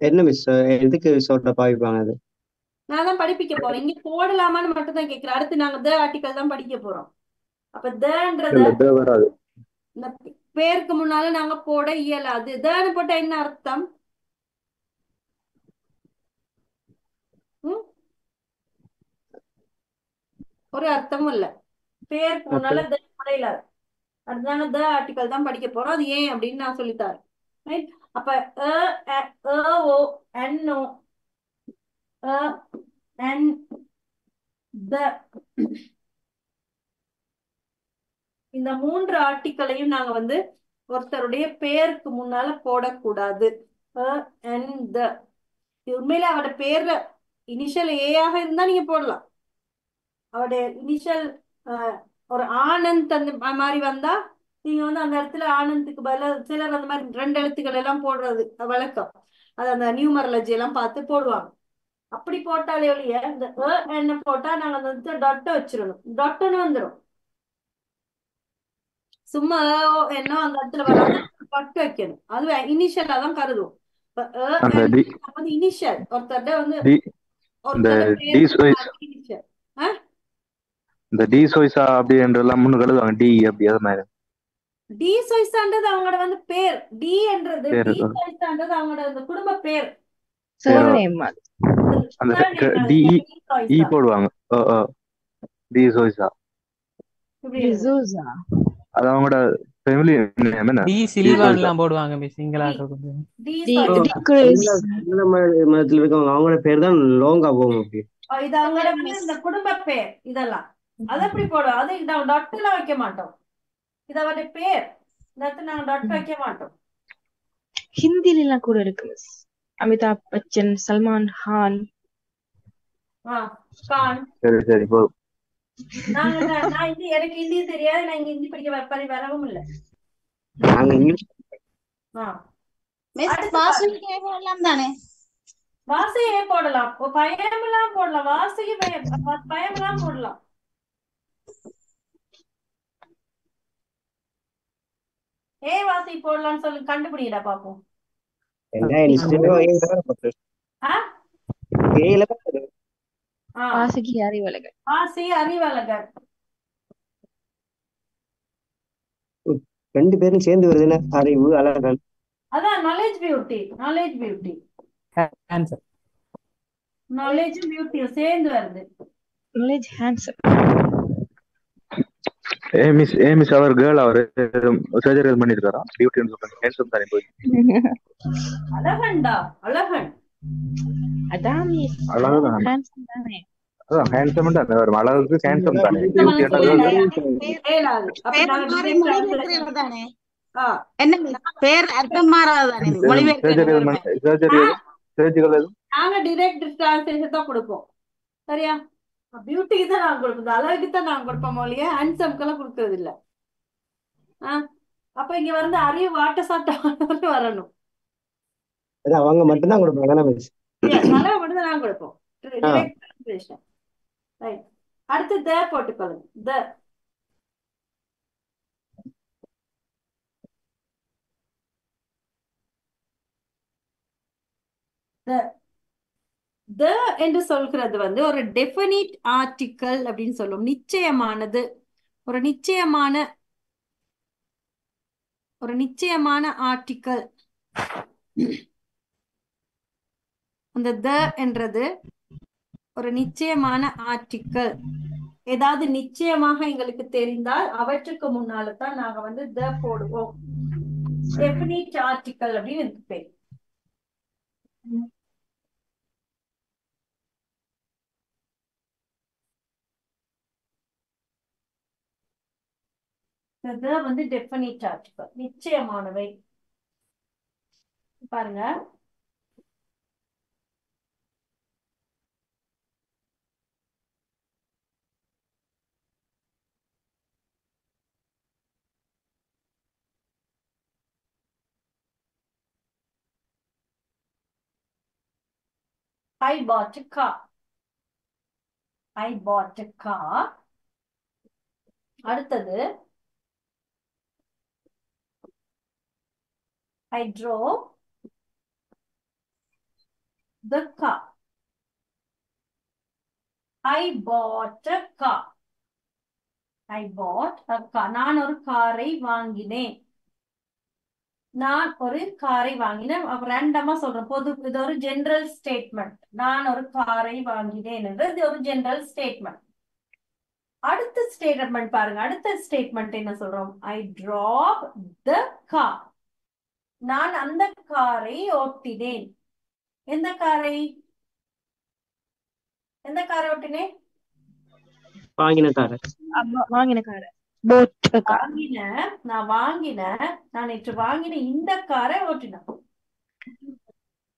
என்ன மிஸ், எதுக்கு சொல்ற பாவிப்பாங்க? அது
நான் தான் படிப்பிக்க போறேன். இங்க போடலாமான்னு மட்டும் தான் கேக்குறேன். அடுத்து நாங்க த ஆர்டிகல் தான் படிக்க போறோம். அப்ப தன்றத இந்த பேருக்கு முன்னால நாங்க போட இயலாது. தன்னு போட்டா என்ன அர்த்தம்? ஒரு அர்த்தமும் இல்ல. பேருக்கு முன்னால த போட இயலாது. அதுதாங்க த ஆர்டிகல் தான் படிக்க போறோம். அது ஏன் அப்படின்னு நான் சொல்லித்தரேன். அப்ப இந்த 3 ஆர்டிக்களையும் நாங்க வந்து ஒருத்தருடைய பெயருக்கு முன்னால போடக்கூடாது. உண்மையில அவட பேர்ல இனிஷியல் ஏயாக இருந்தா நீங்க போடலாம். அவருடைய இனிஷியல் ஒரு ஆனந்த் அந்த மாதிரி வந்தா நீங்க வந்து அந்த இடத்துல ஆனந்துக்கு பதிலா சிலர் அந்த மாதிரி 2 எழுத்துக்கள் எல்லாம் போடுறது வழக்கம். அது அந்த நியூமராலஜி எல்லாம் பார்த்து போடுவாங்க. அப்படி போட்டாலே ஒழிய இந்த என்ன போட்டா நாங்க அந்த டொட்டை வச்சிடணும். டொட்டுன்னு வந்துடும். சும்மா என்ன அந்த இடத்துல வராது, டொட்டு வைக்கணும். அது இனிஷியலா தான் கருதும். இனிஷியல் ஒருத்தர் வந்து
இந்த டி சோய்ஸா அப்படி என்றெல்லாம் முன்னு கழுதுவாங்க. டி அப்படி அது மாதிரி.
டி சோய்ஸான்றது அவங்களோட வந்து பேர். டி என்றது டி சோய்ஸான்றது அவங்களோட அந்த குடும்ப பேர்.
அந்த டி போடுவாங்க. டி சோய்ஸா அது அவங்களோட ஃபேமிலி நேம் என்ன?
டி
டி
சில்வான்
சொல்லிட்டா.
எல்லாம் போடுவாங்க மிஸ்
டி
சிங்களாக்கள்
டி
தி
ப்ரோ
சாரி
தி குரேஸ்
சிங்கள மதத்துல இருக்கவங்க அவங்களோட பேர் தான் லாங்கா போகும் அப்படி.
இது அவங்களோட வந்து இந்த குடும்ப பேர் இதெல்லாம் அது எப்படி போடும் அது இந்த டொட்டெல்லாம் வைக்க மாட்டோம். இது அவருடைய பேர் இந்த இடத்துல நாங்க டொட் வைக்க மாட்டோம்.
ஹிந்தில எல்லாம் கூட இருக்கு மிஸ். அமிதாப் பச்சன், சல்மான் கான்.
கான்
சரி சரி போதும்.
நான் எனக்கு ஹிந்தி தெரியாது. நான் இங்க ஹிந்தி படிக்க வரவும் இல்லை.
நாங்க இங்கிலீஷ்
மிஸ்
அடுத்து
வாசுகி
பாருங்க.
கேட்கலாம் தானே?
வாசியே போடலாம். பயமெல்லாம் போடலாம். வாசிக்கு பயமெல்லாம் போடலாம். வாசி போடலாம்னு சொல்லி கண்டுபிடிடா பாப்போம்.
வாசுகி அறிவழகன்.
வாசி அறிவழகன்.
ரெண்டு பேரும் சேர்ந்து வருதுன்னா அறிவு அழகன்.
அதான் knowledge beauty. Knowledge beauty
answer.
Knowledge பியூட்டியும் சேர்ந்து வருது.
Knowledge handsome.
மிஸ் அவர் கேர்ள் அவர் சர்ஜரி பண்ணிருக்காரா? பியூட்டின்னு சொல்றாங்க. ஹேண்ட்ஸம் தானே போய்.
அழகன்டா அழகன்.
அதான் மிஸ்.
அழகுதான்.
ஹேண்ட்ஸம் தானே.
அதான் ஹேண்ட்ஸம் தான் வரும். அழகுக்கு ஹேண்ட்ஸம் தானே.
தானே என்ன பேர் அர்த்தம் மாறாதானே
நாங்க டைரக்ட் டிரான்ஸ்லேஷன் தான் கொடுப்போம். சரியா? பியூட்டிக்கு தான் நாங்க கொடுப்போம். அழகுக்கு தான் நாங்க கொடுப்போம். மொழிய ஹேண்ட்ஸம்க்கு எல்லாம் கொடுக்கறது இல்ல. அப்ப இங்க வந்து அறிவு வாட்ட சாட்ட வரணும்.
அவங்க மட்டும் தான் கொடுப்பாங்க.
நல்ல மட்டும் தான் நாங்க கொடுப்போம். Direct translation. ரைட். அடுத்து த போட்டுக்கொள்ளுங்க. த என்று சொல்கிறது வந்து ஒரு டெஃபினிட் ஆர்டிக்கல் அப்படின்னு சொல்லுவோம். நிச்சயமானது. ஒரு நிச்சயமான ஆர்டிக்கல். அந்த த என்றது ஒரு நிச்சயமான ஆர்டிக்கல். ஏதாவது நிச்சயமாக எங்களுக்கு தெரிந்தால் அவற்றுக்கு முன்னால தான் நாங்க வந்து த போடுவோம். டெஃபினிட் ஆர்டிக்கல் அப்படின்னு எனக்கு பேர். வந்து டெஃபினிட் ஆர்டிக்கல் நிச்சயமானவை. பாருங்க. I bought a car. I bought a car. அடுத்தது I drove the car. I bought a car. I bought a car. நான் ஒரு காரை வாங்கினேன். நான் ஒரு காரை வாங்கினேன். ரேண்டமா சொல்றேன். இது ஒரு ஜெனரல் ஸ்டேட்மெண்ட். நான் ஒரு காரை வாங்கினேன் என்றது ஒரு ஜெனரல் ஸ்டேட்மெண்ட். அடுத்த ஸ்டேட்மெண்ட் பாருங்க. அடுத்த ஸ்டேட்மெண்ட் என்ன சொல்றோம்? I drove the car. நான் அந்த காரை ஓட்டினேன். எந்த காரை ஓட்டினேன்?
வாங்கின காரை.
நான் நேற்று வாங்கின இந்த காரை ஓட்டினேன்.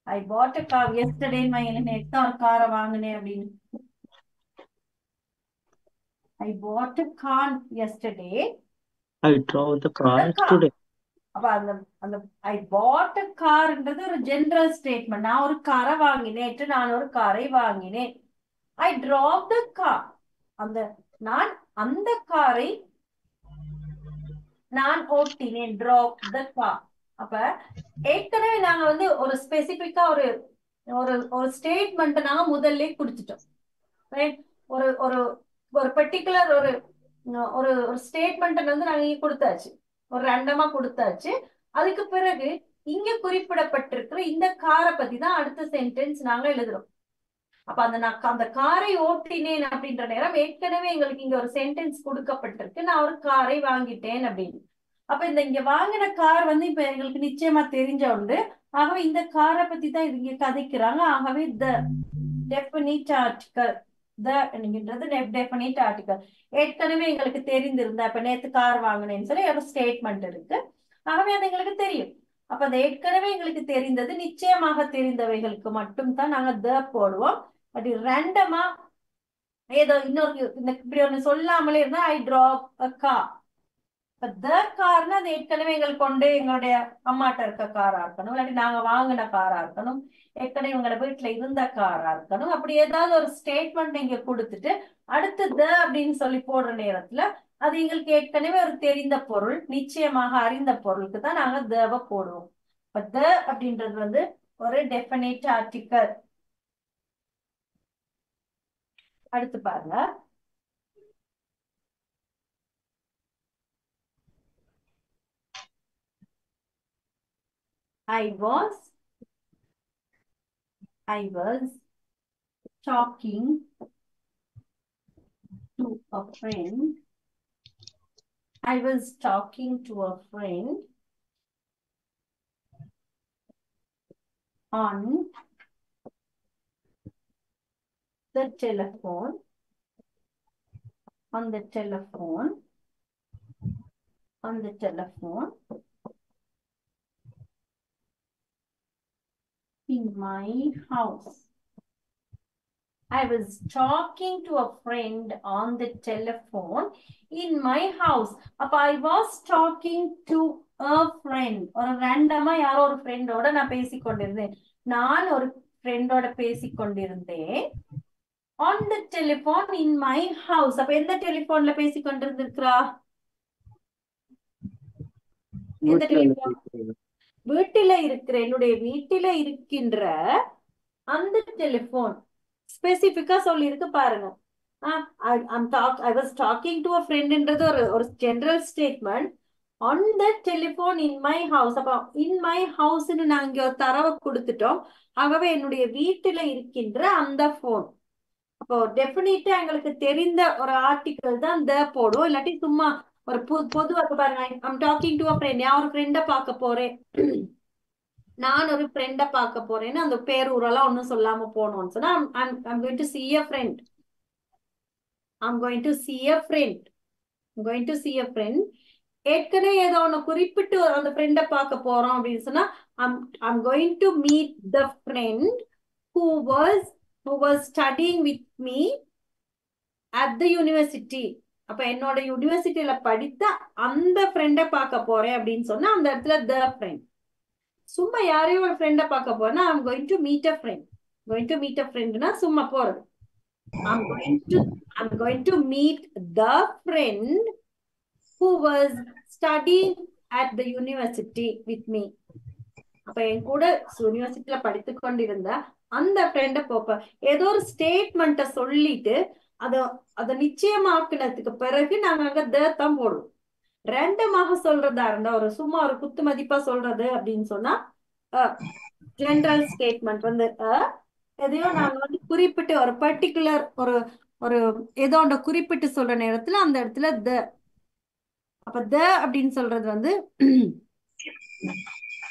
I bought a car yesterday. நேற்று ஒரு காரை வாங்கினேன் அப்படின்னு. I bought a car yesterday.
I drove the car today.
அப்ப அந்த I bought a carன்றது ஒரு ஜெனரல் ஸ்டேட்மெண்ட். நான் ஒரு காரை வாங்கினேன். நான் ஒரு காரை வாங்கினேன். I drove the car. நான் அந்த காரை நான் ஓட்டினேன். drove the car. அப்ப ஏற்கனவே நாங்க வந்து ஒரு ஸ்பெசிபிக்கா ஒரு ஒரு ஸ்டேட்மெண்ட் நாங்க முதல்ல கொடுத்துட்டோம். ஒரு ஒரு ஒரு பர்டிகுலர் ஒரு ஒரு ஸ்டேட்மெண்ட் வந்து நாங்க இங்க கொடுத்தாச்சு. ஒரு ரேண்டமா கொடுத்தாச்சு. அதுக்கு பிறகு இங்க குறிப்பிடப்பட்டிருக்கிற இந்த காரை பத்தி தான் அடுத்த சென்டென்ஸ் நாங்க எழுதுறோம். அப்ப அந்த காரை ஓட்டினேன் அப்படின்ற நேரம் ஏற்கனவே எங்களுக்கு இங்க ஒரு சென்டென்ஸ் கொடுக்கப்பட்டிருக்கு. நான் ஒரு காரை வாங்கிட்டேன் அப்படின்னு. அப்ப இந்த இங்க வாங்கின கார் வந்து இப்ப எங்களுக்கு நிச்சயமா தெரிஞ்ச உண்டு. ஆகவே இந்த காரை பத்தி தான் இது இங்க கதைக்கிறாங்க. ஆகவே த டெஃபினிட் ஆர்டிகல் த என்கின்றது டெஃபினிட் ஆர்டிகல் ஏற்கனவே எங்களுக்கு தெரிந்திருந்தா இப்ப நேத்து கார் வாங்கினேன்னு சொல்லி ஒரு ஸ்டேட்மெண்ட் இருக்கு. ஆகவே அது எங்களுக்கு தெரியும். அப்ப அது ஏற்கனவே எங்களுக்கு தெரிந்தது நிச்சயமாக தெரிந்தவைகளுக்கு மட்டும் தான் நாங்க த போடுவோம். அப்படி ரேண்டமா ஏதோ இன்னொரு இப்படி ஒண்ணு சொல்லாமலே இருந்தா ஐ டிராப் அ கார். இப்ப த கார்னா அது ஏற்கனவே எங்களுக்கு கொண்டு எங்களுடைய அம்மாட்ட இருக்க காரா இருக்கணும், இல்லாட்டி நாங்க வாங்கின காரா இருக்கணும், ஏற்கனவே உங்களோட வீட்டுல இருந்த காரா இருக்கணும். அப்படி ஏதாவது ஒரு ஸ்டேட்மெண்ட் நீங்க கொடுத்துட்டு அடுத்து த அப்படின்னு சொல்லி போடுற நேரத்துல அது எங்களுக்கு ஏற்கனவே ஒரு தெரிந்த பொருள், நிச்சயமாக அறிந்த பொருளுக்கு தான் நாங்க தவ போடுவோம். இப்ப த அப்படின்றது வந்து ஒரு டெஃபினிட் ஆர்டிகல். அடுத்து பாருங்க, I was talking to a friend. I was talking to a friend on the telephone. On the telephone. On the telephone. In my house. I was talking to a friend on the telephone in my house. அப்ப I was talking to a friend. ஒரு ரேண்டமா யாரோ ஒரு ஃப்ரெண்டோட நான் பேசிக்கொண்டிருந்தேன். நான் ஒரு ஃப்ரெண்டோட பேசிக்கொண்டிருந்தேன். On the telephone in my house. அப்ப எந்த டெலிபோன்ல பேசிக்கொண்டிருந்திருக்கிறா? எந்த டெலிபோன்? வீட்டில இருக்கிற என்னுடைய வீட்டில இருக்கின்ற அந்த டெலிபோன் ஸ்பெசிபிக்கா சொல்லி இருக்கு பாருங்க. I was talking to a friendன்றது ஒரு general statement. On the telephone in my house. அப்ப in my houseன்னு நாங்க ஒரு தரவை கொடுத்துட்டோம். ஆகவே என்னுடைய வீட்டில இருக்கின்ற அந்த போன். அப்போ டெஃபினிட்டா எங்களுக்கு தெரிந்த ஒரு ஆர்டிகல் தான் த போடும். இல்லாட்டி சும்மா ஒரு பொதுவாக பாருங்க, I'm talking to a friend. நான் ஒரு ஃப்ரெண்ட பார்க்க போறேன், நான் ஒரு ஃப்ரெண்ட பார்க்க போறேன்னு அந்த பேர் ஊரெல்லாம் ஒன்னும் சொல்லாம போனோம்னு சொன்னா I'm going to see a friend. I'm going to see a friend. I'm going to see a friend. ஏற்கனவே ஏதோ ஒண்ணு குறிப்பிட்டு அந்த ஃப்ரெண்ட பார்க்க போறோம் அப்படின்னு சொன்னா I'm going to meet the friend who was studying with me at the university. அப்ப என்னோட யூனிவர்சிட்டியில படித்த அந்த ஃப்ரெண்ட பார்க்க போறேன் அப்படின்னு சொன்னா அந்த இடத்துல the friend. சும்மா யாரையும் ஒரு ஃப்ரெண்ட பார்க்க போறேன்னா I'm going to meet a friend. Going to meet a friendனா சும்மா போறது. I'm going to meet the friend who was studying at the university with me. அப்ப என் கூட யூனிவர்சிட்டியில படித்து கொண்டிருந்த அந்த ஃப்ரெண்ட போப்ப ஏதோ ஒரு ஸ்டேட்மெண்ட்ட சொல்லிட்டு அத நிச்சயமாக்குனதுக்கு பிறகு நாங்க அங்க தான் போடுவோம். ரேண்டமாக சொல்றதா இருந்தா ஒரு சும்மா ஒரு குத்து மதிப்பா சொல்றது அப்படின்னு சொன்னா ஜெனரல் ஸ்டேட்மெண்ட் வந்து எதையோ நாங்க வந்து குறிப்பிட்டு ஒரு பர்டிகுலர் ஒரு ஏதோ ஒன்று குறிப்பிட்டு சொல்ற நேரத்துல அந்த இடத்துல அப்ப அப்படின்னு சொல்றது வந்து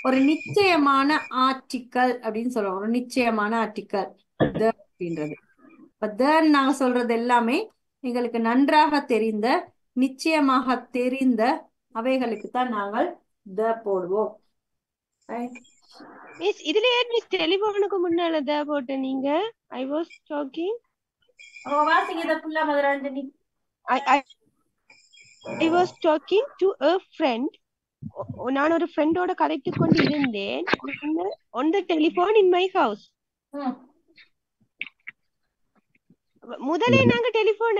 ஒரு நிச்சயமான ஆர்டிக்கல் அப்படின்னு சொல்றோம். ஒரு நிச்சயமான ஆர்டிக்கல் அப்படின்றது. இப்ப நாங்க சொல்றது எல்லாமே எங்களுக்கு நன்றாக தெரிந்த, நிச்சயமாக தெரிந்த அவைகளுக்கு தான் நாங்கள் போடுவோம்.
மிஸ் இதுல ஏன் மிஸ் டெலிபோனுக்கு முன்னால போட்டு நீங்க I was talking.
வாசிங்க இத ஃபுல்லா மதுராஞ்சனி.
I was talking to a friend. நான் ஒரு ஃப்ரெண்டோட கதைத்து கொண்டு இருந்தேன் on the telephone in my house. முதலே நாங்க டெலிபோன்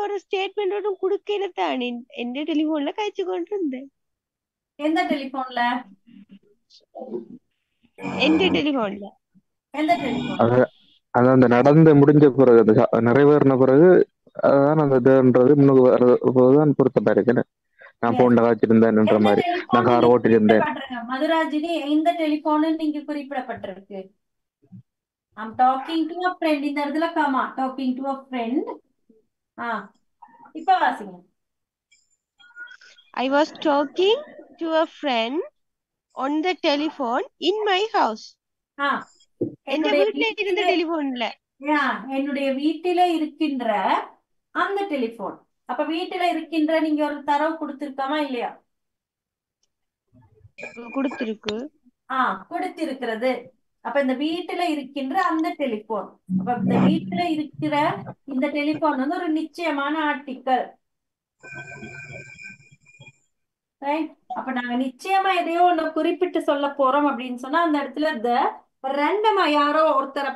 ஒரு ஸ்டேட்மெண்ட் குடுக்கல தானே. எந்த டெலிபோன்ல கழிச்சு கொண்டு இருந்தேன்.
எந்த டெலிபோன்ல?
எந்த டெலிபோன்ல?
எந்த டெலிபோன்?
அது அந்த நடந்து முடிஞ்ச பிறகு அந்த நிறைவேறின பிறகு அதான் அந்த இதுன்றது முன்னுக்கு பொருத்தப்பா இருக்குன்னு நான் போன்ல காய்ச்சிருந்தேன்ன்ற மாதிரி நான் கார் ஓட்டிருந்தேன்.
மதுராஜினி எந்த டெலிபோன் நீங்க குறிப்பிடப்பட்டிருக்கு? I'm talking to a friend. இந்த இடத்துல gamma talking to a friend. இப்ப வாசிங்க.
I was talking to a friend on the telephone in my house.
ஆ
எந்த
என்னுடைய
வீட்ல இருந்த
வீட்டிலே
டெலிபோன்ல.
என்னுடைய வீட்டில இருக்கின்ற அந்த டெலிபோன். அப்ப வீட்டில இருக்கின்ற நீங்க ஒரு தரவு கொடுத்திருக்காமா இல்லையா?
கொடுத்திருக்கு.
கொடுத்திருக்கிறது. அப்ப இந்த வீட்டுல இருக்கின்ற அந்த டெலிபோன். அப்ப இந்த வீட்டுல இருக்கிற இந்த டெலிபோன் வந்து ஒரு நிச்சயமான ஆர்டிக்கல். ரைட். அப்ப நாங்க நிச்சயமா எதையோ ஒண்ணு குறிப்பிட்டு சொல்ல போறோம் அப்படின்னு சொன்னா அந்த இடத்துல ரெண்டமா யாரோ ஒருத்தரை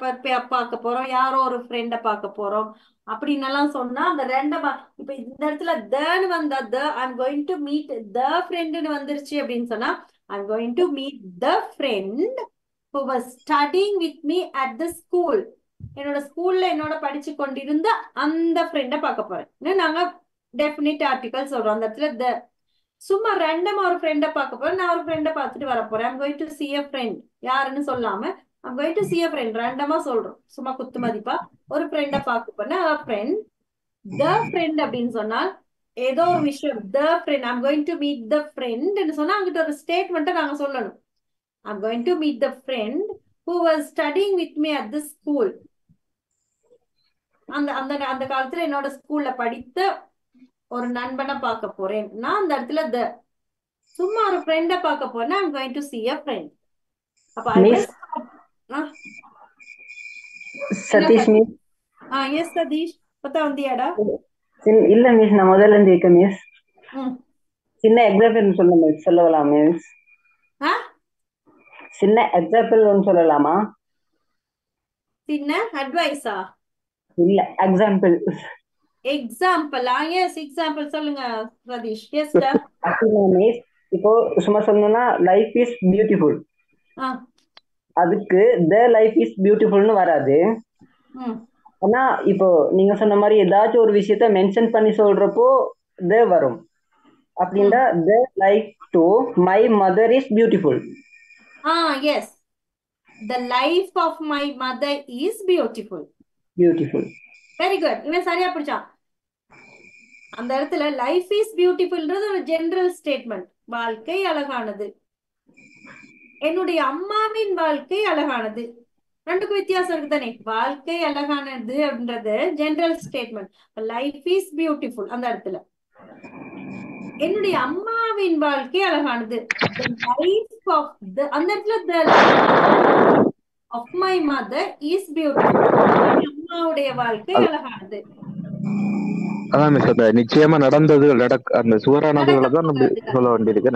பார்க்க போறோம், யாரோ ஒரு ஃப்ரெண்ட பார்க்க போறோம் அப்படின்னு எல்லாம் சொன்னா அந்த ரெண்டமா இப்ப இந்த இடத்துல தன்னு வந்தா I'm going to meet the ஃப்ரெண்டுன்னு வந்துருச்சு அப்படின்னு சொன்னா I'm going to meet the friend who was studying with me at the school. என்னோட ஸ்கூல்ல என்னோட படிச்சு கொண்டிருந்த அந்த ஃப்ரெண்ட பார்க்க போறேன். நாங்க டெஃபினிட் ஆர்டிகல் சொல்றோம். அந்த இடத்துல சும்மா ரேண்டமா ஒரு ஃப்ரெண்ட பார்க்க போறேன். நான் ஒரு ஃப்ரெண்ட பார்த்துட்டு வர போறேன். I'm going to see a friend. யாருன்னு சொல்லாம I'm going to see a friend ரேண்டமா சொல்றோம். சும்மா குத்து மதிப்பா ஒரு ஃப்ரெண்ட பார்க்க போறேன். a friend the friend அப்படின்னு சொன்னால் ஏதோ ஒரு விஷயம் the friend I'm going to meet the friend ன்னு சொன்னா அங்கிட்ட ஒரு ஸ்டேட்மெண்ட்டை நாங்க சொல்லணும். I'm going to meet the friend who was studying with me at the school. அந்த அந்த அந்த காலத்துல என்னோட ஸ்கூல்ல படித்த ஒரு நண்பனை பார்க்க போறேன். நான் அந்த இடத்துல சும்மா ஒரு ஃப்ரெண்ட பார்க்க போறேன். I'm going to see a friend. அப்ப I will
Sathish miss.
Yes Sathish, பத்தா வந்தியாடா?
இல்ல மிஸ், நான் முதல்ல இருந்து இருக்கேன் மிஸ். சின்ன எக்ஸாம்பிள் சொல்ல மிஸ், சொல்லலாம் மிஸ். சின்ன எக்ஸாம்பிள் ஒன்று சொல்லலாமா?
சின்ன அட்வைஸா?
இல்ல எக்ஸாம்பிள்.
எக்ஸாம்பிளா? எஸ் எக்ஸாம்பிள் சொல்லுங்க சதீஷ். எஸ்
மிஸ், இப்போ சும்மா சொல்லணும்னா லைஃப் இஸ் பியூட்டிஃபுல். அதுக்கு த லைஃப் இஸ் பியூட்டிஃபுல்னு வராது. ஆனா இப்போ நீங்க சொன்ன மாதிரி ஏதாச்சும் ஒரு விஷயத்த மென்ஷன் பண்ணி சொல்றப்போ த வரும். அப்படின்னா the life to my mother is beautiful.
yes, the life of my mother is beautiful.
Beautiful.
Very good. இவன் சரியா பிடிச்சான். அந்த இடத்துல லைஃப் இஸ் பியூட்டிஃபுல்ன்றது ஒரு ஜெனரல் ஸ்டேட்மெண்ட். வாழ்க்கை அழகானது. என்னுடைய அம்மாவின் வாழ்க்கை அழகானது. ரெண்டுக்கும் வித்தியாசம் இருக்கு தானே. வாழ்க்கை அழகானது அப்படின்றது general statement. Life is beautiful அந்த இடத்துல என்னுடைய அம்மாவின் வாழ்க்கை அழகானது. அந்த இடத்துல of my mother is beautiful. அம்மாவுடைய வாழ்க்கை அழகானது.
அதான் மிஸ், அந்த நிச்சயமா நடந்தது அந்த சுவரானதுகளை தான் நம்ம சொல்ல வேண்டியிருக்கு.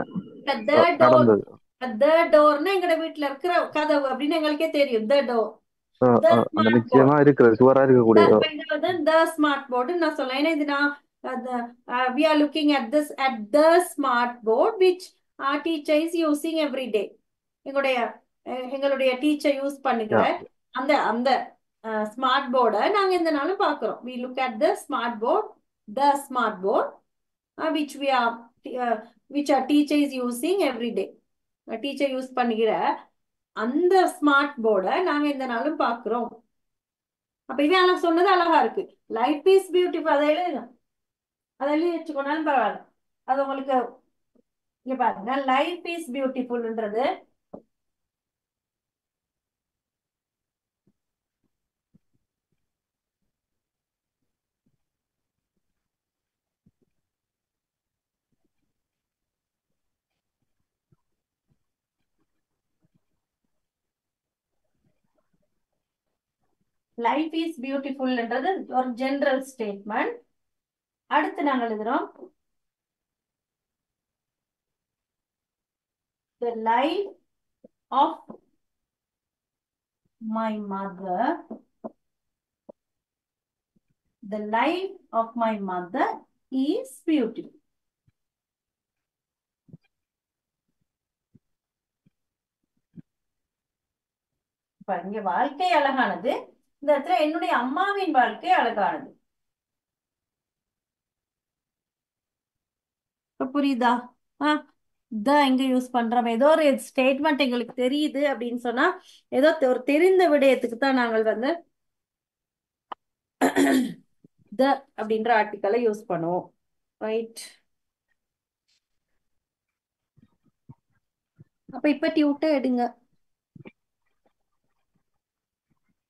நடந்தது
டோர்னா எங்க வீட்டுல இருக்கிற கதவு அப்படின்னு எங்களுக்கே தெரியும்.
அந்த நிச்சயமா இருக்கிறது சுவரா இருக்கக்கூடிய
the smart board நான் சொல்ல. ஏன்னா இது நான் we are looking at the smart board which our teacher is using every day. எங்களுடைய டீச்சர் யூஸ் பண்ணுகிற அந்த அந்த ஸ்மார்ட் போர்டை நாங்க இந்த நாளும் பாக்குறோம். we look at the smart board which our teacher is using every day. Teacher use பண்ணுகிற அந்த ஸ்மார்ட் போர்டை நாங்க இந்த நாளும் பாக்குறோம். அப்ப இவன் சொன்னது அழகா இருக்கு. Life is beautiful. அதை எழுதி வச்சுக்கோனாலும் பரவாயில்ல. அது உங்களுக்கு இங்க பாருங்க, லைஃப் இஸ் பியூட்டிஃபுல்ன்றது லைஃப் இஸ் பியூட்டிஃபுல்ன்றது ஒரு ஜெனரல் ஸ்டேட்மெண்ட். அடுத்து நாங்கள் எழுதுறோம் the life of my mother. The life of my mother is beautiful. பாருங்க, வாழ்க்கை அழகானது. இந்த இடத்துல என்னுடைய அம்மாவின் வாழ்க்கை அழகானது. புரியுதா? எங்க யூஸ் பண்றோம். ஏதோ ஒரு ஸ்டேட்மெண்ட் எங்களுக்கு தெரியுது அப்படின்னு சொன்னா ஏதோ ஒரு தெரிந்த விடயத்துக்கு தான் நாங்கள் வந்து த அப்படின்ற ஆர்டிக்கலை யூஸ் பண்ணுவோம். ரைட். அப்ப இப்ப டியூட்டை எடுங்க.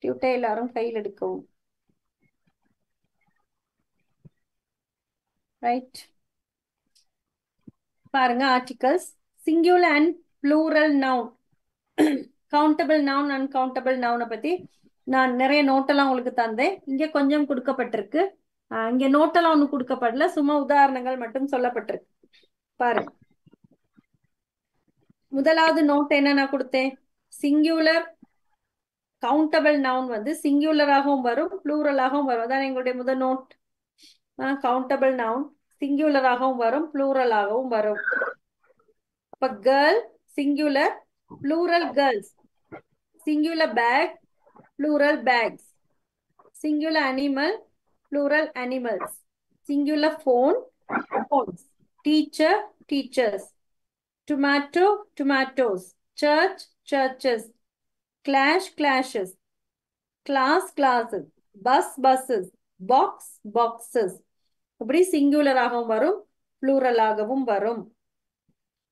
டியூட்டை எல்லாரும் கையில் எடுக்கவும். ரைட், பாருங்க articles. Singular and plural noun, countable noun, uncountable நவுனை பத்தி நான் நிறைய நோட்டெல்லாம் உங்களுக்கு தந்தேன். இங்க கொஞ்சம் கொடுக்கப்பட்டிருக்கு. இங்க நோட்டெல்லாம் ஒன்றும் கொடுக்கப்படல, சும்மா உதாரணங்கள் மட்டும் சொல்லப்பட்டிருக்கு. பாருங்க, முதலாவது நோட் என்ன நான் கொடுத்தேன்? சிங்குலர் கவுண்டபிள் நவுன் வந்து சிங்குலராகவும் வரும், ப்ளூரலாகவும் வரும். அதான் எங்களுடைய முதல் நோட். கவுண்டபிள் நவுன் சிங்குலராகவும் வரும், ப்ளூரலாகவும் வரும். அப்ப girl singular, plural girls. Singular bag, plural bags. Singular animal, plural animals. Singular phone, phones. Teacher, teachers. Tomato, tomatoes. Church, churches. Clash, clashes. Class, classes. Bus, buses. Box, boxes. அப்படி சிங்குலராகவும் வரும், ப்ளூரலாகவும் வரும்.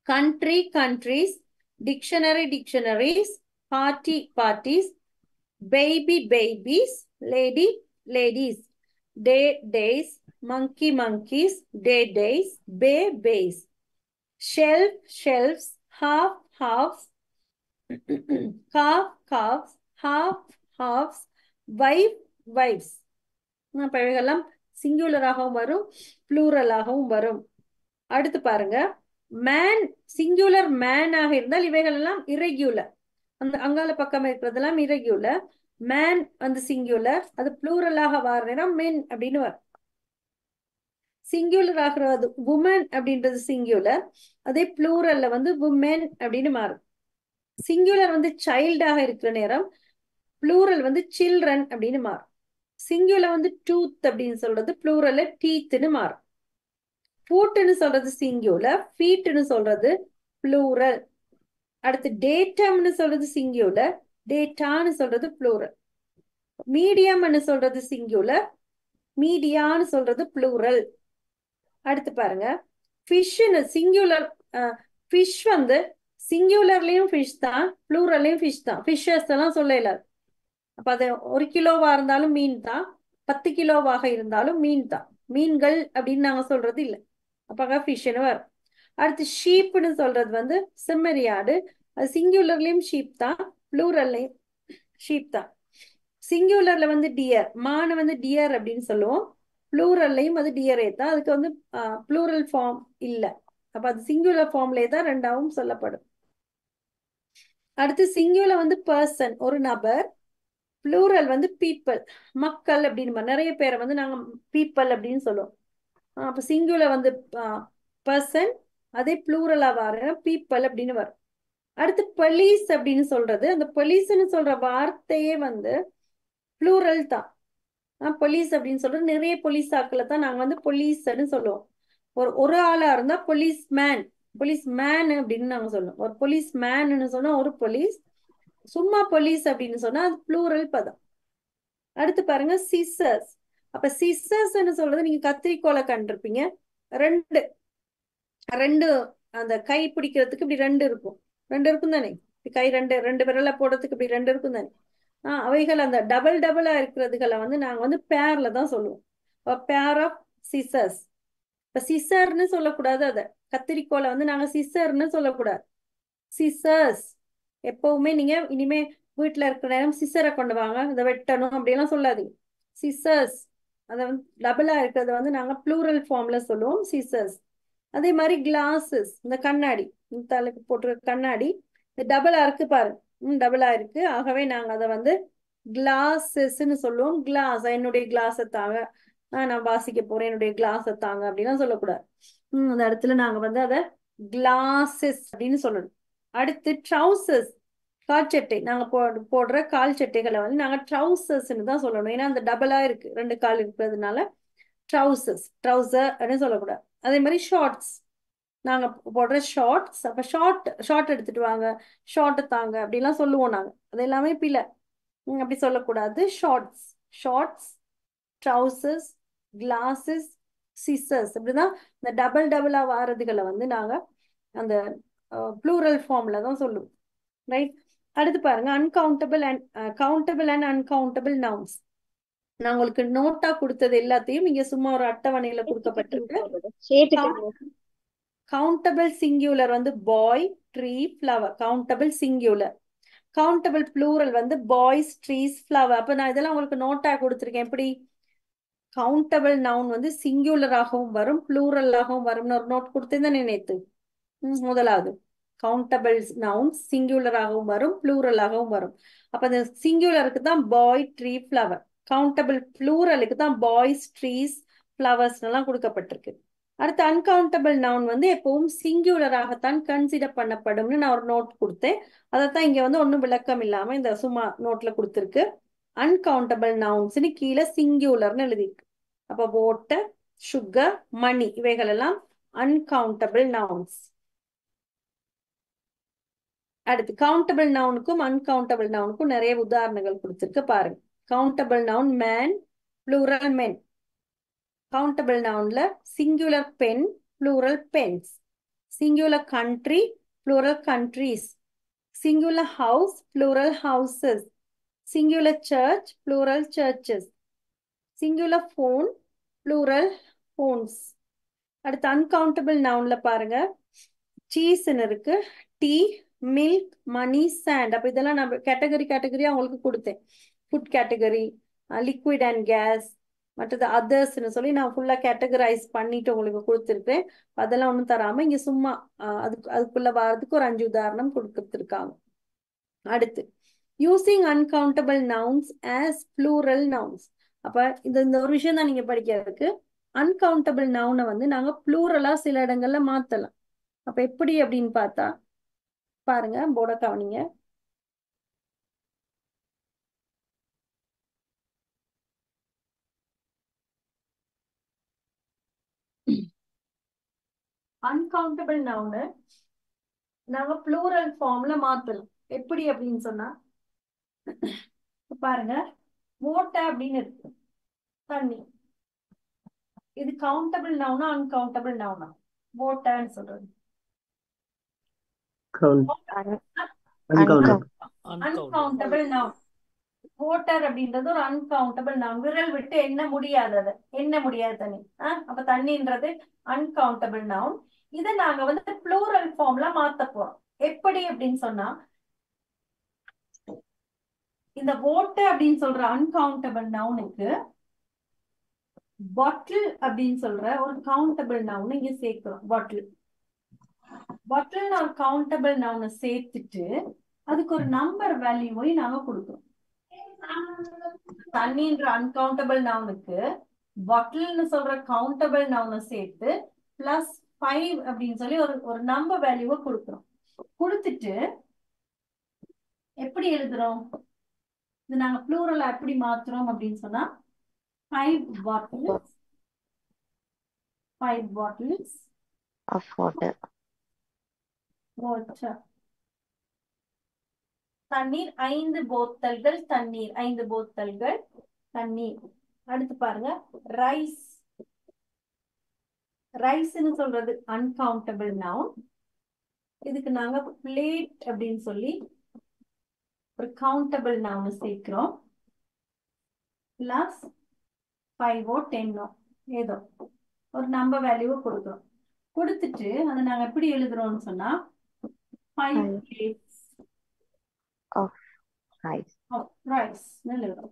Country, countries. Dictionary, dictionaries. Party, parties. Baby, babies. Lady, ladies. Day, days. Monkey, monkeys. Day, days. Bay, bays. Shelf, shelves. Half, halves. Calf, calves. Half, halves. Wife, wives. அப்ப இவைகள்லாம் சிங்குலராகவும் வரும், ப்ளூரலாகவும் வரும். அடுத்து பாருங்க, மேன் சிங்குலர் மேனாக இருந்தால் இவைகள் எல்லாம் இரெகுலர். அந்த அங்கால பக்கம் இருக்கிறதெல்லாம் இரெகுலர். மேன் வந்து சிங்குலர், அது ப்ளூரலாக வர நேரம் மென் அப்படின்னு வரும். சிங்குலர் ஆகிறது உமன் அப்படின்றது சிங்குலர், அதே ப்ளூரல்ல வந்து உமென் அப்படின்னு மாறும். சிங்குலர் வந்து சைல்டாக இருக்கிற நேரம், ப்ளூரல் வந்து சில்ட்ரன் அப்படின்னு மாறும். சிங்குலர் வந்து டூத் அப்படின்னு சொல்றது, ப்ளூரல்ல டீத்னு மாறும். ஃபுட்னு சொல்றது சிங்குலர், ஃபீட்னு சொல்றது ப்ளூரல். அடுத்து டேட்டம்னு சொல்றது சிங்குலர், டேட்டான்னு சொல்றது ப்ளூரல். மீடியம்னு சொல்றது சிங்குலர், மீடியான்னு சொல்றது ப்ளூரல். அடுத்து பாருங்க, ஃபிஷ்னு சிங்குலர். ஃபிஷ் வந்து சிங்குலர்லயும் ஃபிஷ் தான், ப்ளூரல்லையும் ஃபிஷ் தான். ஃபிஷ்ஷஸ் எல்லாம் சொல்லல. அப்ப அது 1 கிலோவா இருந்தாலும் மீன் தான், 10 கிலோவாக இருந்தாலும் மீன் தான். மீன்கள் அப்படின்னு நாங்க சொல்றது இல்லை. அப்ப ஃபிஷ்னு வரும். அடுத்து ஷீப்னு சொல்றது வந்து செம்மறியாடு, அது சிங்குலர்லயும் ஷீப் தான், ப்ளூரல்லையும் ஷீப் தான். சிங்குலர்ல வந்து டியர், மானை வந்து டியர் அப்படின்னு சொல்லுவோம், ப்ளூரல்லையும் அது டியரே தான். அதுக்கு வந்து ப்ளூரல் ஃபார்ம் இல்லை. அப்ப அது சிங்குலர் ஃபார்ம்லே தான் ரெண்டாவும் சொல்லப்படும். அடுத்து சிங்குலர் வந்து பர்சன், ஒரு நபர். ப்ளூரல் வந்து பீப்பிள், மக்கள் அப்படின்னு. நிறைய பேரை வந்து நாங்க பீப்பிள் அப்படின்னு சொல்லுவோம். அப்ப சிங்குலர் வந்து பர்சன், அதே ப்ளூரலா வர பீப்பிள் அப்படின்னு வரும். அடுத்து போலீஸ் அப்படின்னு சொல்றது, அந்த போலீஸ்ன்னு சொல்ற வார்த்தையே வந்து ப்ளூரல் தான். போலீஸ் அப்படின்னு சொல்றது நிறைய போலீஸ் ஆக்களை தான் நாங்க வந்து போலீஸ்ன்னு சொல்லுவோம். ஒரு ஆளா இருந்தா போலீஸ் மேன், போலீஸ் மேன் அப்படின்னு நாங்க சொல்லுவோம். ஒரு போலீஸ் மேன்னு சொன்னா ஒரு போலீஸ், சும்மா போலீஸ் அப்படின்னு சொன்னா அது ப்ளூரல் பதம். அடுத்து பாருங்க சிசர்ஸ். அப்ப சிசர்ஸ்ன்னு சொல்றது நீங்க கத்திரிக்கோலை கண்டிருப்பீங்க, ரெண்டு ரெண்டு அந்த கை பிடிக்கிறதுக்கு இப்படி ரெண்டு இருக்கும், ரெண்டு இருக்கும் தானே, கை ரெண்டு விரல போடுறதுக்கு இப்படி ரெண்டு இருக்கும் தானே. அவைகள் அந்த டபுள் டபுளா இருக்கிறதுகளை வந்து நாங்க வந்து பேர்ல தான் சொல்லுவோம். Pair of scissors. இப்ப சிசர்ன்னு சொல்லக்கூடாது, அத கத்திரிக்கோலை வந்து நாங்க சிசர்ன்னு சொல்லக்கூடாது. சிசர்ஸ் எப்பவுமே நீங்க இனிமே வீட்டுல இருக்கிற நேரம் சிசரை கொண்டு வாங்க, இதை வெட்டணும் அப்படியெல்லாம் சொல்லாதீங்க. சிசர்ஸ் அதை வந்து டபுளா இருக்கிறத வந்து நாங்க ப்ளூரல் ஃபார்ம்ல சொல்லுவோம், சிசர்ஸ். அதே மாதிரி கிளாஸஸ், இந்த கண்ணாடி, தலைக்கு போட்டிருக்க கண்ணாடி இந்த டபுளா இருக்கு பாருங்க, டபுளா இருக்கு. ஆகவே நாங்க அதை வந்து கிளாஸஸ்ன்னு சொல்லுவோம். கிளாஸ், என்னுடைய கிளாஸை தாங்க, நான் வாசிக்க போறேன், என்னுடைய கிளாஸை தாங்க அப்படின்லாம் சொல்லக்கூடாது. அந்த இடத்துல நாங்க வந்து அதை கிளாஸஸ் அப்படின்னு சொல்லணும். அடுத்து ட்ரௌசர்ஸ், கால் சட்டை, நாங்க போடுற கால் சட்டைகளை வந்து நாங்க ட்ரௌசர்ஸ்ன்னு தான் சொல்லணும். ஏன்னா அந்த டபுளா இருக்கு, ரெண்டு கால் இருக்கிறதுனால ட்ரௌசர்ஸ், ட்ரௌசர் அப்படின்னு சொல்லக்கூடாது. அதே மாதிரி ஷார்ட்ஸ், நாங்க போடுற ஷார்ட்ஸ். அப்ப ஷார்ட் எடுத்துட்டு வாங்க, ஷார்ட்டை தாங்க அப்படிலாம் சொல்லுவோம் நாங்க. அது எல்லாமே பிள்ளை, அப்படி சொல்லக்கூடாது. Shorts, shorts, trousers, glasses, scissors, அப்படிதான் இந்த டபுள் டபுளா வாரதுகளை வந்து நாங்க அந்த ப்ளூரல் ஃபார்ம்ல தான் சொல்லுவோம். ரைட். அடுத்து பாருங்க, uncountable and countable and uncountable nouns. நான் உங்களுக்கு நோட்டா கொடுத்தது எல்லாத்தையும் இங்க சும்மா ஒரு அட்டவணையில கொடுக்கப்பட்டிருக்கு. கவுண்டபிள் சிங்குலர் வந்து boy, tree, flower. Countable singular. Countable plural வந்து பாய்ஸ், ட்ரீஸ், ஃப்ளவர். அப்ப நான் இதெல்லாம் உங்களுக்கு நோட்டா கொடுத்துருக்கேன். எப்படி கவுண்டபிள் நவுன் வந்து சிங்குலராகவும் வரும், ப்ளூரலாகவும் வரும்னு ஒரு நோட் கொடுத்திருந்தேன் நேத்து. முதலாவது கவுண்டபிள் நவுன் சிங்குலராகவும் வரும், ப்ளூரலாகவும் வரும். அப்ப அந்த சிங்குலருக்கு தான் பாய், ட்ரீ, ஃப்ளவர். கவுண்டபிள் ப்ளூரலுக்கு தான் பாய்ஸ், ட்ரீஸ், ஃப்ளவர்ஸ் எல்லாம் கொடுக்கப்பட்டிருக்கு. அடுத்து அன்கவுண்டபிள் நவுன் வந்து எப்பவும் சிங்குலராகத்தான் கன்சிடர் பண்ணப்படும்னு நான் ஒரு நோட் கொடுத்தேன். அதைத்தான் இங்க வந்து ஒன்றும் விளக்கம் இல்லாம இந்த சும்மா நோட்ல கொடுத்துருக்கு. அன்கவுண்டபிள் நவுன்ஸ்னு கீழே சிங்குலர்னு எழுதியிருக்கு. அப்ப வாட்டர், சுகர், மணி இவைகள் எல்லாம் அன்கவுண்டபிள் நவுன்ஸ். அடுத்து கவுண்டபிள் நவுனுக்கும் அன்கவுண்டபிள் நவுனுக்கும் நிறைய உதாரணங்கள் கொடுத்திருக்கு பாருங்க. Countable noun man, plural men. Countable நவுன்ல singular pen, plural pens. Singular country, plural countries. Singular house, plural houses. Singular church, plural churches. Singular phone, plural phones. அடுத்து அன்கவுண்டபிள் நவுன்ல பாருங்க, சீஸ்ன்னு இருக்கு, டீ, மில்க், மணி, சாண்ட். அப்ப இதெல்லாம் நான் கேட்டகரியா உங்களுக்கு கொடுத்தேன். Food category, liquid and gas, மற்றது அதர்ஸ்ன்னு சொல்லி நான் ஃபுல்லா கேட்டகரைஸ் பண்ணிட்டு உங்களுக்கு கொடுத்துருக்கேன். அதெல்லாம் ஒன்றும் தராம இங்க சும்மா அதுக்குள்ள வாரத்துக்கு ஒரு 5 உதாரணம் கொடுத்துருக்காங்க. அடுத்து using uncountable nouns as plural nouns. அப்ப இந்த ஒரு விஷயம் தான் நீங்க படிக்கிறதுக்கு. அன்கவுண்டபிள் நவுனை வந்து நாங்க ப்ளூரலா சில இடங்கள்ல மாத்தலாம். அப்ப எப்படி அப்படின்னு பார்த்தா பாருங்க, போர்டை கவனிங்க. அன்கவுண்டபிள் நவுனை நாங்க ப்ளூரல் ஃபார்ம்ல மாத்தலாம். எப்படி அப்படின்னு சொன்னா பாருங்க, வாட்டர் அப்படின்னு இருக்கு, தண்ணி. இது கவுண்டபிள் நவுனா அன்கவுண்டபிள் நவுனா? வாட்டர்னு சொல்றது அன்கவுண்டபிள் நவுன். வாட்டர் அப்படின்றது ஒரு அன்கவுண்டபிள் நவுன். விரல் விட்டு எண்ண முடியாதது, எண்ண முடியாத தண்ணி. அப்ப தண்ணின்றது அன்கவுண்டபிள் நவுன். இதை நாங்க வந்து ப்ளூரல் ஃபார்ம்ல மாத்த போறோம். எப்படி அப்படின்னு சொன்னா, இந்த வாட்டர் அப்படின்னு சொல்ற அன்கவுண்டபிள் நவுனுக்கு பாட்டில் அப்படின்னு சொல்ற ஒரு கவுண்டபிள் நவுன் இங்க சேர்க்கிறோம். பாட்டில் ஒரு கவுண்டபிள் நவுனை சேர்த்துட்டு அதுக்கு ஒரு நம்பர் வேல்யூவை நாங்க கொடுக்கிறோம். தண்ணின்ற அன்கவுண்டபிள் நவுனுக்கு பாட்டில்னு சொல்ற கவுண்டபிள் நவுனை சேர்த்து +5 அப்படின்னு சொல்லி ஒரு நம்பர் வேல்யூவை கொடுக்கிறோம். கொடுத்துட்டு எப்படி எழுதுறோம்? இது நாங்க ப்ளூரல் எப்படி மாத்துறோம் அப்படின்னு சொன்னா 5 bottles
of water.
தண்ணீர் 5 போத்தல்கள் தண்ணீர், 5 போத்தல்கள் தண்ணீர். அடுத்து பாருங்க, ரைஸ்ன்னு சொல்றது அன்கவுண்டபிள் நவுன். இதுக்கு நாங்க பிளேட் அப்படின்னு சொல்லி ஒரு கவுண்டபிள் நவுன் சேர்க்கிறோம். +5 10 ஏதோ ஒரு நம்பர் வேல்யூவை கொடுக்குறோம். கொடுத்துட்டு அதை நாங்க எப்படி எழுதுறோம்னு சொன்னா 5 plates
of rice.
எழுதுறோம்.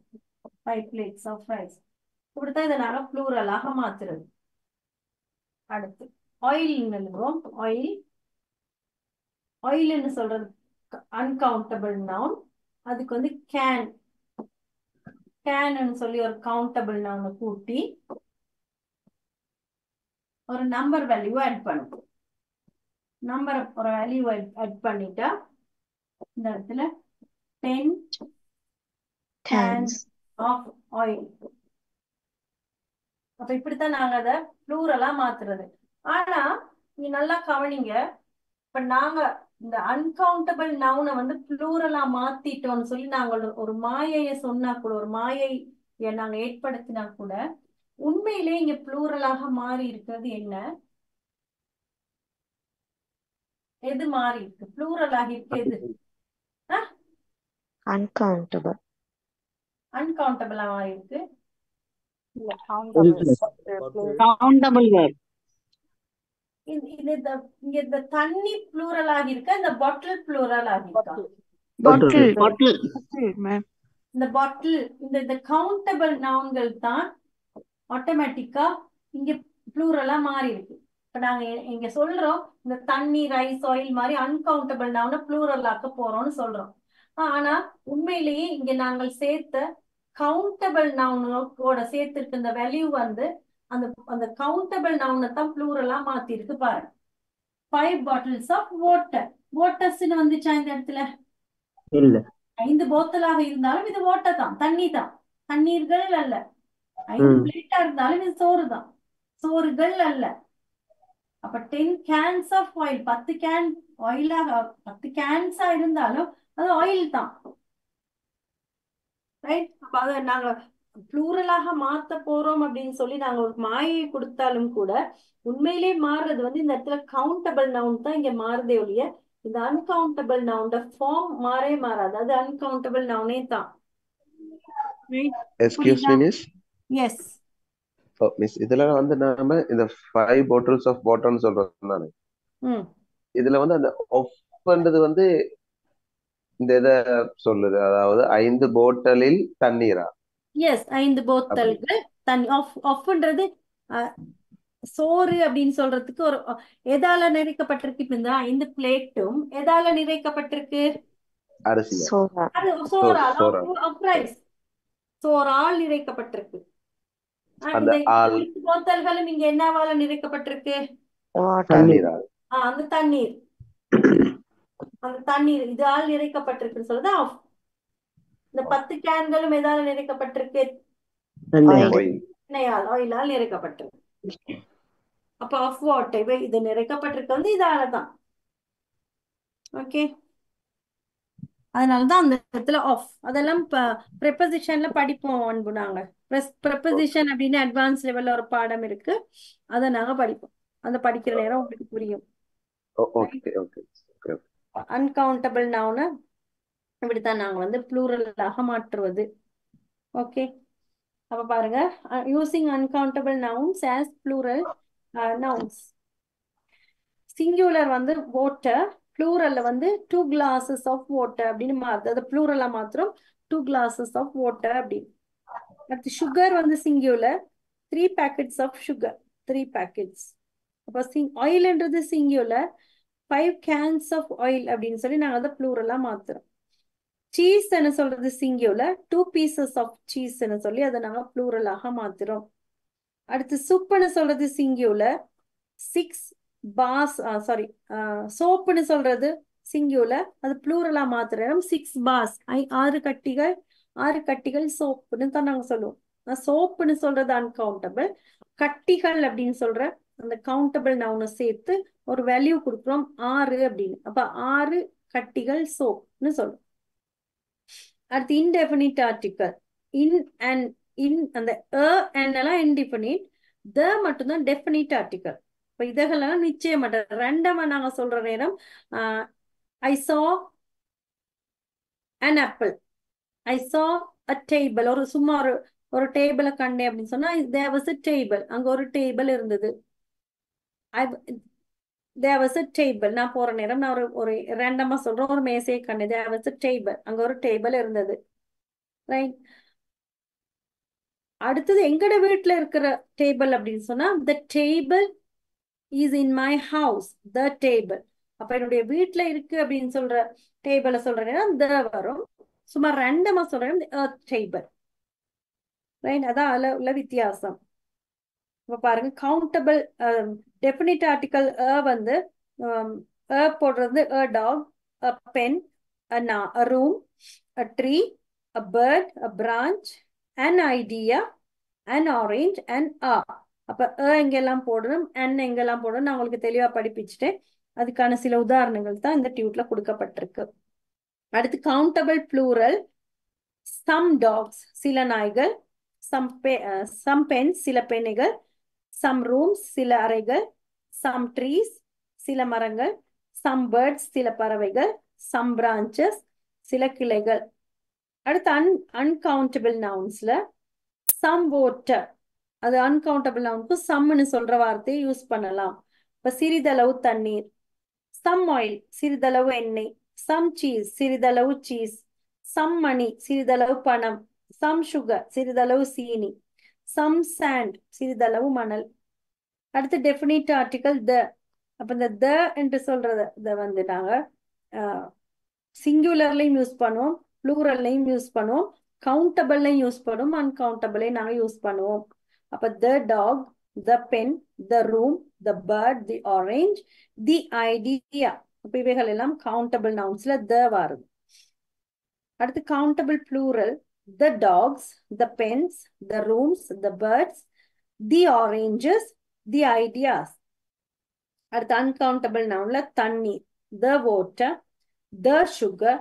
5 plates of rice. இப்படித்தான் இதை நாங்க ப்ளூரலாக மாத்துறது. அடுத்து ஆயில் எழுதுவோம். ஆயில்னு சொல்றது அன்கவுண்டபிள் நவுன். அதுக்கு வந்து கேன்னு சொல்லி ஒரு கவுண்டபிள் நவுனை கூட்டி ஒரு நம்பர் வேல்யூ ஆட் பண்ணும். ஒரு வேல்யூ ஆட் பண்ணிட்டா இந்த இடத்துல 10 cans of oil. அப்ப இப்படித்தான் நாங்க அதை ப்ளூரலா மாத்துறது. ஆனா நீங்க நல்லா கவனிங்க, இப்ப நாங்க இந்த அன்கவுண்டபிள் நவுனை வந்து ப்ளூரலா மாத்திட்டோம்னு சொல்லி நாங்க ஒரு மாயையை சொன்னா கூட, ஒரு மாயையை நாங்க ஏற்படுத்தினா கூட, உண்மையிலே இங்க ப்ளூரலாக மாறி இருக்கிறது என்ன? எது மாறி இருக்கு? ப்ளூரல் ஆகிருக்கு எது?
Uncountable.
அன்கவுண்டபிளா மாறி இருக்கு.
இல்ல கவுண்டபிள்
கவுண்டபிள் வேர்ட்.
இங்க இந்த தண்ணி ப்ளூரல் ஆகிருக்கா, இந்த பாட்டில் ப்ளூரல் ஆகிருக்கா?
Bottle.
பாட்டில்
Bottle, ma'am.
இந்த பாட்டில் இந்த கவுண்டபிள் நவுன்கள் தான் ஆட்டோமேட்டிக்கா இங்க ப்ளூரலா மாறி இருக்கு. இப்ப நாங்க இங்க சொல்றோம் இந்த தண்ணி, ரைஸ், ஆயில் மாதிரி அன்கவுண்டபிள் நவுன ப்ளூரல் ஆக்க போறோம்னு சொல்றோம். ஆனா உண்மையிலேயே இங்க நாங்கள் சேர்த்த கவுண்டபிள் நவுனோட சேர்த்திருக்க இந்த வேல்யூ வந்து அந்த அந்த கவுண்டபிள் நவுனை தான் ப்ளூரலா மாத்தி இருக்கு பாருங்க. 5 bottles of water. வாட்டர்ஸ்னு வந்துச்சா இந்த இடத்துல?
இல்ல
5 போத்தலாக இருந்தாலும் இது வாட்டர் தான், தண்ணி தான், தண்ணீர்கள் அல்ல. 5 பிளேட்டா இருந்தாலும் இது சோறு தான், சோறுகள் அல்ல. அப்ப 10 cans of oil, 10 கேன் ஆயிலாக 10 கேன்ஸா இருந்தாலும் அது ஆயில் தான், ரைட்? அப்ப அதை நாங்க ப்ளூரலாக மாத்த போறோம் அப்படின்னு சொல்லி நாங்க ஒரு மாயை கொடுத்தாலும் கூட உண்மையிலே மாறுறது வந்து இந்த இடத்துல கவுண்டபிள் நவுன் தான் இங்க மாறுதே ஒழிய இந்த அன்கவுண்டபிள் நவுன் ஃபார்ம் மாறாது. அது அன்கவுண்டபிள் நவுனே தான்.
Excuse me miss.
Yes
miss, இதுல வந்து நாம இந்த 5 bottles of waterன்னு சொல்றோம் தானே. இதுல வந்து அந்த ஒஃப்ன்றது வந்து இந்த இத சொல்லுது, அதாவது 5 போட்டலில் தண்ணீரா?
எஸ், 5 போத்தல்கள் தண்ணி. ஆஃப்ன்றது சோறு அப்படின்னு சொல்றதுக்கு ஒரு எதால நிறைக்கப்பட்டிருக்கு? இப்ப இந்த 5 பிளேட்டும் எதால நிறைக்கப்பட்டிருக்கு?
அரிசி.
அது சோறால், ரைஸ், சோறால் நிறைக்கப்பட்டிருக்கு. இந்த 5 போத்தல்களும் இங்க என்னவால நிறைக்கப்பட்டிருக்கு?
தண்ணீரால்.
அந்த தண்ணீர், அந்த தண்ணீர் இதால் நிறைக்கப்பட்டிருக்குன்னு சொல்றது ஆஃப். இந்த 10 கேன்களும் எதால நிறைக்கப்பட்டிருக்கு? எண்ணெயால், ஆயிலால் நிறைக்கப்பட்டிருக்கு. அப்ப ஆஃப் வாட்டர் இது நிறைக்கப்பட்டிருக்கு வந்து இதாலதான். ஓகே, அதனாலதான் அந்த இடத்துல ஆஃப். அதெல்லாம் ப்ரெப்போசிஷன்ல படிப்போம் அன்பு. நாங்க ப்ரெப்போசிஷன் அப்படின்னு அட்வான்ஸ் லெவல்ல ஒரு பாடம் இருக்கு, அதை நாங்க படிப்போம். அந்த படிக்கிற நேரம் உங்களுக்கு புரியும். அன்கவுண்டபிள் நவுன இப்படித்தான் நாங்க வந்து ப்ளூரலாக மாற்றுவது. ஓகே, அப்ப பாருங்க, using uncountable nouns as plural nouns. Singular வந்து வாட்டர், ப்ளூரல்ல வந்து 2 glasses of water அப்படின்னு மாறுது. அது ப்ளூரலா மாத்திரம் 2 glasses of water அப்படின்னு. அடுத்து சுகர் வந்து singular, 3 packets of sugar, 3 packets. அப்ப ஆயில்ன்றது சிங்குலர், 5 cans of oil அப்படின்னு சொல்லி நாங்க அதை ப்ளூரலா மாத்துறோம். சீஸ் என்ன சொல்றது சிங்குலர், 2 pieces of cheese சொல்லி அதை நாங்க ப்ளூரலாக மாத்துறோம். அடுத்து சூப்னு சொல்றது சிங்குலர், 6 bars, சோப்புன்னு சொல்றது சிங்குலர், அது ப்ளூரலா மாத்துறோம். 6 bars, 6 கட்டிகள், 6 கட்டிகள் சோப்புன்னு தான் நாங்க சொல்லுவோம். சோப்புன்னு சொல்றது அன்கவுண்டபிள், கட்டிகள் அப்படின்னு சொல்ற அந்த கவுண்டபிள் நவுனை சேர்த்து ஒரு வேல்யூ கொடுக்குறோம் 6 அப்படின்னு. அப்ப 6 கட்டிகள் சோப்னு சொல்றோம். அடுத்து இன்டெஃபினிட் ஆர்டிகல், அந்த எல்லாம் இன்டிஃபினிட், த மட்டும்தான் டெஃபினிட் ஆர்டிகல். இப்ப இதெல்லாம் நிச்சயமற்ற ரெண்டமா நாங்க சொல்ற நேரம் ஐ saw an apple, I saw a table, ஒரு சும்மா ஒரு டேபிளை கண்டேன் அப்படின்னு சொன்னா there was a table, அங்க ஒரு டேபிள் இருந்தது. there was a table, நான் போற நேரம் நான் ஒரு ரேண்டமா சொல்றேன், ஒரு மேசையை கண்டேன், there was a table, அங்க ஒரு டேபிள் இருந்தது, ரைட்? அடுத்தது எங்கட வீட்டுல இருக்கிற டேபிள் அப்படின்னு சொன்னா the table is in my house, the table. அப்ப என்னுடைய வீட்டுல இருக்கு அப்படின்னு சொல்ற டேபிள சொல்ற நேரம் the வரும். சும்மா ரேண்டமா சொல்றேன் டேபிள், ரைட்? அதான் அதுல உள்ள வித்தியாசம். இப்ப பாருங்க, கவுண்டபிள் டெஃபினிட் ஆர்டிகல் வந்து போடுறது a dog, a pen, a room, a tree, a bird, a branch, an idea, an orange, and a. அப்ப எங்கெல்லாம் போடணும், n எங்கெல்லாம் போடணும் நான் உங்களுக்கு தெளிவா படிப்பிச்சுட்டேன். அதுக்கான சில உதாரணங்கள் தான் இந்த டியூட்ல கொடுக்கப்பட்டிருக்கு. அடுத்து கவுண்டபிள் ப்ளூரல், some dogs, சில நாய்கள், some pens, சில பெண்கள், some rooms, சில அறைகள், some trees, சில மரங்கள், some birds சில பறவைகள், some branches சில கிளைகள். அடுத்து uncountable nounsல some water, அது uncountable நவுனுக்கு சம்னு சொல்ற வார்த்தையை யூஸ் பண்ணலாம். இப்ப சிறிதளவு தண்ணீர், some oil சிறிதளவு எண்ணெய், some cheese சிறிதளவு சீஸ், some money சிறிதளவு பணம், some sugar சிறிதளவு சீனி, some sand சிறிதளவு மணல். அடுத்து டெஃபினிட் ஆர்டிகல் த. அப்ப இந்த த என்று சொல்றத இதை வந்து நாங்க சிங்குலர்லையும் யூஸ் பண்ணுவோம், ப்ளூரல்லையும் யூஸ் பண்ணுவோம், கவுண்டபிள்லையும் யூஸ் பண்ணுவோம், அன்கவுண்டபிளையும் நாங்க யூஸ் பண்ணுவோம். அப்ப the dog, the pen, the room, the bird, the orange, the idea. அப்ப இவைகள் எல்லாம் கவுண்டபிள் நவுன்ஸ்ல the வருது. அடுத்து countable plural the dogs, the pens, the rooms, the birds, the oranges, the ideas. அடுத்து uncountable nounல தண்ணீர் the water, the sugar,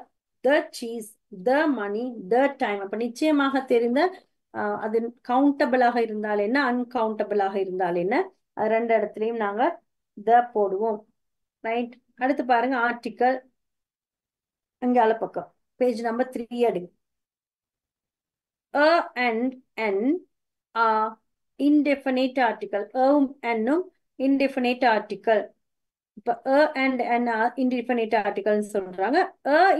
the cheese, the money, the time. அப்ப நிச்சயமாக தெரிந்த அது கவுண்டபிளாக இருந்தால் என்ன, அன்கவுண்டபிளாக இருந்தால் என்ன, அது ரெண்டு இடத்துலயும் நாங்க த போடுவோம். ரைட். அடுத்து பாருங்க ஆர்டிக்கல் அங்கால பக்கம் பேஜ் நம்பர் 3 எடுங்க. and n are indefinite article. n indefinite article. இப்ப and n are indefinite article சொல்றாங்க.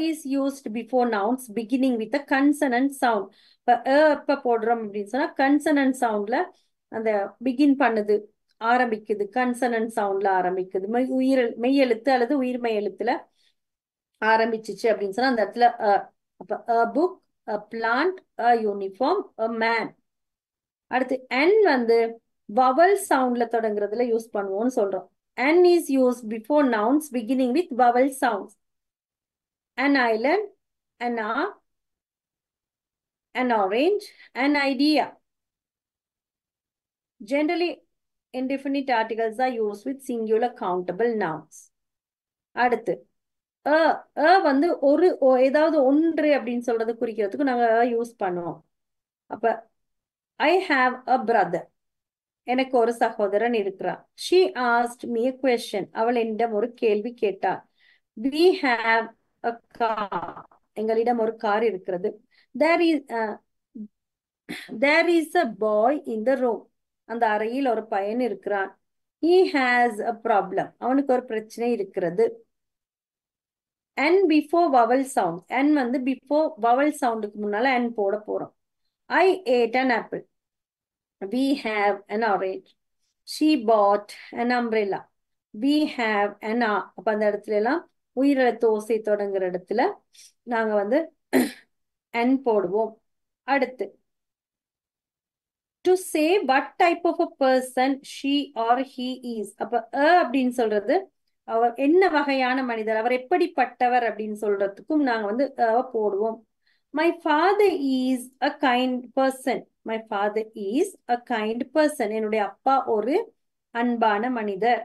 is used before nouns beginning with a consonant sound. இப்ப போடுறோம் அப்படின்னு சொன்னா கன்சனன்ட் சவுண்ட்ல அந்த பிகின் பண்ணுது, ஆரம்பிக்குது, கன்சனன்ட் சவுண்ட்ல ஆரம்பிக்குது, மெய் எழுத்து அல்லது உயிர்மெய் எழுத்துல ஆரம்பிச்சிச்சு அப்படின்னு சொன்னா அந்த இடத்துல அப்ப a book, a plant, a uniform, a man. அடுத்து n வந்து vowel சவுண்ட்ல தொடங்குறதுல யூஸ் பண்ணுவோம்னு சொல்றோம். n is used before nouns beginning with vowel sounds. An island, an hour, an orange, an idea. Generally, indefinite articles are used with singular countable nouns. அடுத்து வந்து ஏதாவது ஒன்று அப்படின்னு சொல்றது குறிக்கிறதுக்கு நாங்க யூஸ் பண்ணுவோம். அப்ப I have a brother, எனக்கு ஒரு சகோதரன் இருக்கிறான். She asked me a question, அவள் என்னிடம் ஒரு கேள்வி கேட்டாள். We have a car, எங்களிடம் ஒரு கார் இருக்கிறது. There is a boy in the room, அந்த அறையில் ஒரு பையன் இருக்கிறான். He has a problem, அவனுக்கு ஒரு பிரச்சனை இருக்கிறது. n before vowel sound, n வந்து before vowel soundக்கு முன்னால n போட போறோம். I ate an apple, we have an orange. She bought an umbrella, we have an hour. அப்ப அந்த இடத்துல எல்லாம் உயிரெழுத்து ஓசை தொடங்குற இடத்துல நாங்க வந்து n போடுவோம். அடுத்து to say what type of a person she or he is. அப்ப அப்படின்னு சொல்றது அவர் என்ன வகையான மனிதர், அவர் எப்படிப்பட்டவர் அப்படின்னு சொல்றதுக்கும் நாங்க வந்து போடுவோம். My father is a kind person, my father is a kind person. என்னுடைய அப்பா ஒரு அன்பான மனிதர்.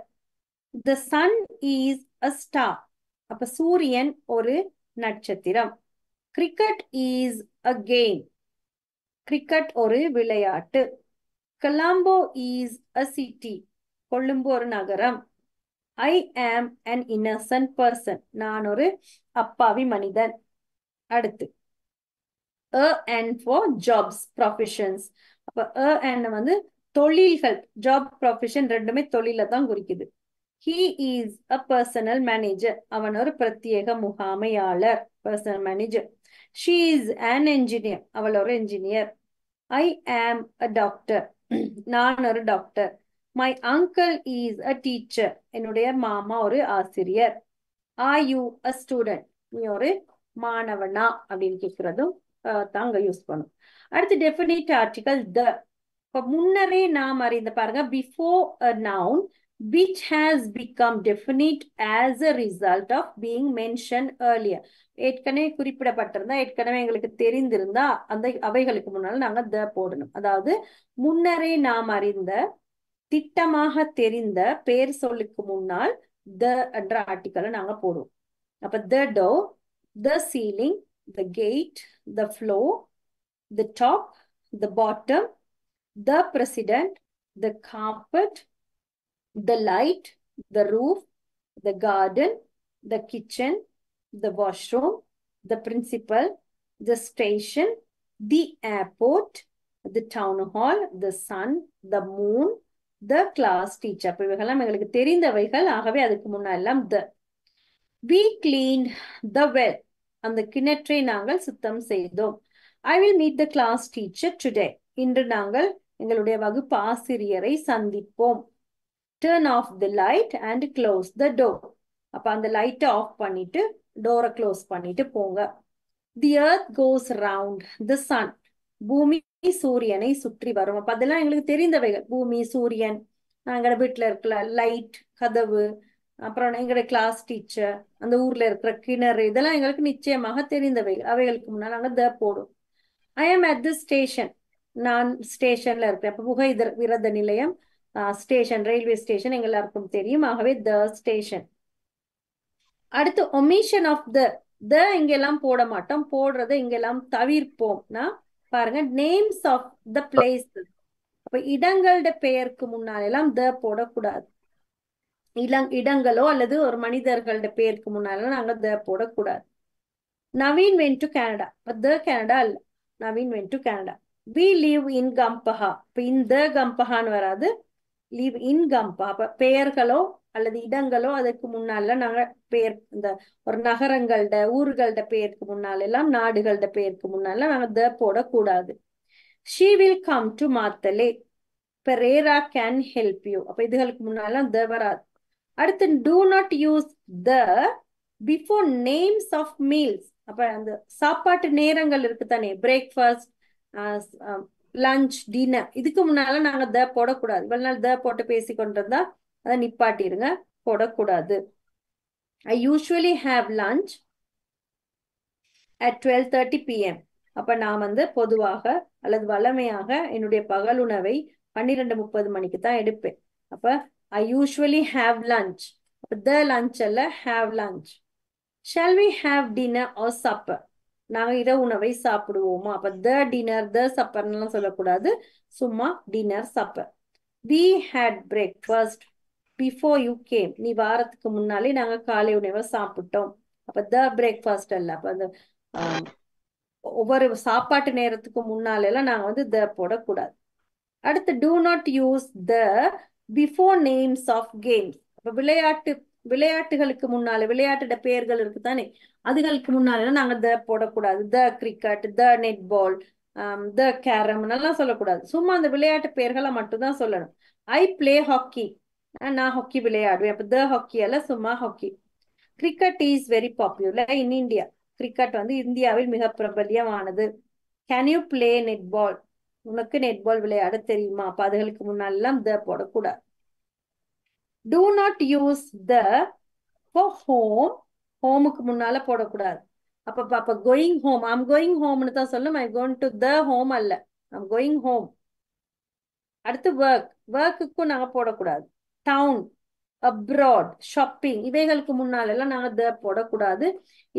The sun is a star, அப்ப சூரியன் ஒரு நட்சத்திரம். Cricket is a game, cricket ஒரு விளையாட்டு. Colombo is a city, Colombo ஒரு நகரம். I am an innocent person, நான் ஒரு அப்பாவி மனிதன். அடுத்து and for jobs, professions. அப்ப and வந்து தொழில்கள், job, profession ரெண்டுமே தொழில தான் குறிக்குது. He is a personal manager, அவன் ஒரு பிரத்யேக முகாமையாளர், personal manager. She is an engineer, அவள் ஒரு engineer. I am a doctor, நான் ஒரு doctor. My uncle is a teacher, என்னுடைய மாமா ஒரு ஆசிரியர். Are you a student, நீ ஒரு மாணவனா அப்படின்னு கேட்கிறதும் தாங்க யூஸ் பண்ணும். அடுத்து டெஃபினிட் ஆர்டிகல் த. இப்ப முன்னரே நாம் அறிந்த பாருங்க, before a noun which has become definite as a result of being mentioned earlier. ஏற்கனவே குறிப்பிடப்பட்டிருந்தா, ஏற்கனவே எங்களுக்கு தெரிந்திருந்தா அந்த அவைகளுக்கு முன்னால நாங்க த போடணும். அதாவது முன்னரே நாம் அறிந்த, திட்டமாக தெரிந்த பெயர் சொல்லுக்கு முன்னால் த என்ற ஆர்டிக்கலை நாங்க போடுவோம். அப்ப the door, the ceiling, the gate, the floor, the top, the bottom, the president, the carpet, the light, the roof, the garden, the kitchen, the washroom, the principal, the station, the airport, the town hall, the sun, the moon, the class teacher. அப்ப இவைகள்லாம் எங்களுக்கு தெரிந்தவைகள். ஆகவே அதுக்கு முன்னெல்லாம் the. We cleaned the well. அந்த கிணற்றை நாங்கள் சுத்தம் செய்தோம். I will meet the class teacher today. இன்று நாங்கள் எங்களுடைய வகுப்பு ஆசிரியரை சந்திப்போம். Turn off the light and close the door. அப்ப அந்த லைட்டை ஆஃப் பண்ணிட்டு டோரை க்ளோஸ் பண்ணிட்டு போங்க. The earth goes round the sun. பூமி சூரியனை சுற்றி வரும். அப்ப அதெல்லாம் எங்களுக்கு தெரிந்தவைகள். பூமி, சூரியன், எங்களோட வீட்டுல இருக்கிற லைட், கதவு, அப்புறம் எங்களுடைய கிளாஸ் டீச்சர், அந்த ஊர்ல இருக்கிற கிணறு, இதெல்லாம் எங்களுக்கு நிச்சயமாக தெரிந்தவைகள். அவைகளுக்கு முன்னால் நாங்க த போடும். I am at the station. நான் ஸ்டேஷன்ல இருக்கேன். அப்ப புகை விரத நிலையம், ஸ்டேஷன், ரயில்வே ஸ்டேஷன் எங்க எல்லாருக்கும் தெரியும். ஆகவே த ஸ்டேஷன். அடுத்து ஒமிஷன் ஆஃப் த இங்கெல்லாம் போட மாட்டோம். போடுறதை இங்கெல்லாம் தவிர்ப்போம்னா பாருங்க, நேம்ஸ் ஆஃப் த பிளேசஸ். அப்ப இடங்களோட பெயருக்கு முன்னால எல்லாம் த போடக்கூடாது. இடங்களோ அல்லது ஒரு மனிதர்களோட பெயருக்கு முன்னால நாங்க த போடக்கூடாது. Naveen went to Canada. The Canada இல்ல, Naveen went to Canada. We live in Gampaha. இப்ப இந்த கம்பஹான்னு வராது, live in Gampaha. அப்ப பெயர்களோ அல்லது இடங்களோ அதுக்கு முன்னால நாங்க பெயர், இந்த ஒரு நகரங்களோட ஊர்களோட பெயருக்கு முன்னால எல்லாம், நாடுகளோட பெயருக்கு முன்னால நாங்க த போடக்கூடாது. She will come to Matale. Pereira can help you. அப்ப இதுகளுக்கு முன்னால த வராது. அடுத்து do not use the before names of meals. அப்ப அந்த சாப்பாட்டு நேரங்கள் இருக்கு தானே, பிரேக்ஃபாஸ்ட், லஞ்ச், டின்னர், இதுக்கு முன்னால நாங்க த போடக்கூடாது. இவ்வளவு நாள் த போட்டு பேசி கொண்டிருந்தா அதை நிப்பாட்டிருங்க, போடக்கூடாது. I usually have lunch at 12:30 p.m. அப்ப நான் பொதுவாக அல்லது வழமையாக என்னுடைய பகல் உணவை 12:30 மணிக்கு தான் எடுப்பேன். அப்ப I usually have lunch. The lunch அல்ல, have lunch. Shall we have dinner or supper? நாங்க இரவு உணவை சாப்பிடுவோமா? அப்ப the dinner, the supper எல்லாம் சொல்லக்கூடாது, சும்மா dinner, supper. We had breakfast before you came. நீ வாரத்துக்கு முன்னாலே நாங்க காலை உணவை சாப்பிட்டோம். அப்ப the breakfast அல்ல. அப்ப அந்த ஒவ்வொரு சாப்பாட்டு நேரத்துக்கு முன்னால எல்லாம் நாங்க the போடக்கூடாது. அடுத்து do not use the before names of games. அப்ப விளையாட்டுகளுக்கு முன்னால, விளையாட்டோட பெயர்கள் இருக்கு தானே, அதுகளுக்கு முன்னால நாங்க த போடக்கூடாது. The cricket, the netball, the carrom எல்லாம் சொல்லக்கூடாது. சும்மா அந்த விளையாட்டு பெயர்களை மட்டும்தான் சொல்லணும். I play hockey. நான் ஹாக்கி விளையாடுவேன். அப்ப த ஹாக்கி அல்ல, சும்மா hockey. Cricket is very popular in India. கிரிக்கெட் இந்தியாவில் மிக பிரபல்யமானது. Can you play netball? உனக்கு நெட் பால் விளையாட தெரியுமா? அப்ப அதுகளுக்கு முன்னாலாம் த போடக்கூடாது. Do not use the for home. ஹோமுக்கு முன்னால போடக்கூடாது. அப்ப going home, I'm going homeனு தான் சொல்லணும். I'm going to the home அல்ல, I'm going home. அடுத்து workக்கும் நாங்க போடக்கூடாது. town, abroad, shopping, இவைகளுக்கு முன்னால எல்லாம் நாங்க த போடக்கூடாது.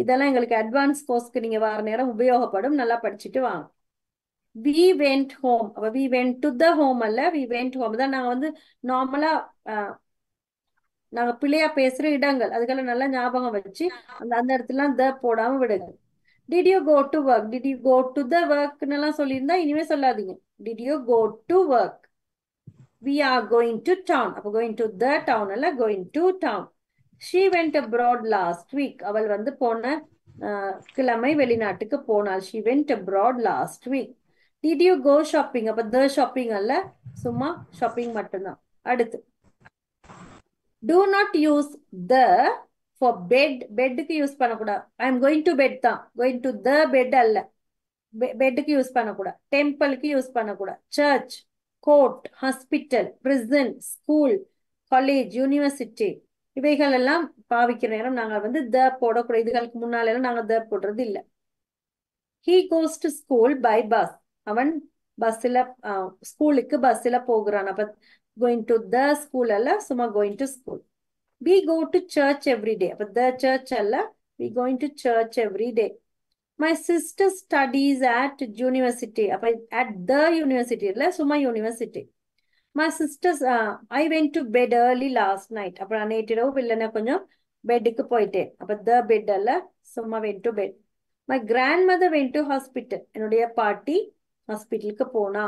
இதெல்லாம் எங்களுக்கு அட்வான்ஸ் கோர்ஸ்க்கு நீங்க வார நேரம் உபயோகப்படும். நல்லா படிச்சுட்டு வாங்க. We went home. அப்ப we went to the home அல்ல, we went home தான் நாங்க நார்மலா நாங்க பிள்ளையா பேசுற இடங்கள், அதுக்கெல்லாம் நல்லா ஞாபகம் வச்சு அந்த இடத்துல த போடாம விடுங்க. Did you go to work? Did you go to the work எல்லாம் சொல்லியிருந்தா இனிமே சொல்லாதீங்க. Did you go to work? We are going to town. அப்ப going to the town அல்ல, going to town. She went abroad last week. அவள் போன கிழமை வெளிநாட்டுக்கு போனாள். She went abroad last week. Did you go shopping? அப்ப the shopping அல்ல, சும்மா shopping மட்டும்தான். அடுத்து do not use the for bed. பெட்டுக்கு யூஸ் பண்ணக்கூடாது. I am going to bed தான், going to the bed அல்ல, பெட்டுக்கு யூஸ் பண்ணக்கூடாது. டெம்பிளுக்கு யூஸ் பண்ணக்கூடாது. Church, court, hospital, prison, school, college, university, இவைகள் எல்லாம் பாவிக்கிற நேரம் நாங்க த போடக்கூடாது. இதுகளுக்கு முன்னால எல்லாம் நாங்க த போடுறது இல்லை. He goes to school by bus. அவன் பஸ்ல ஸ்கூலுக்கு பஸ்ல போகிறான். அப்ப going to the school அல்ல, சும்மா going to school. We go to church every day. அப்ப the church அல்ல, we going to church every day. My sister studies at university. அப்ப at the university இல்ல, சும்மா university. My sisters, I went to bed early last night. அப்ப நான் நேற்றிரவு இல்லைன்னா கொஞ்சம் பெட்டுக்கு போயிட்டேன். அப்ப த பெட் அல்ல, சும்மா went to bed. My grandmother went to hospital. என்னுடைய பாட்டி ஹாஸ்பிட்டலுக்கு போனா.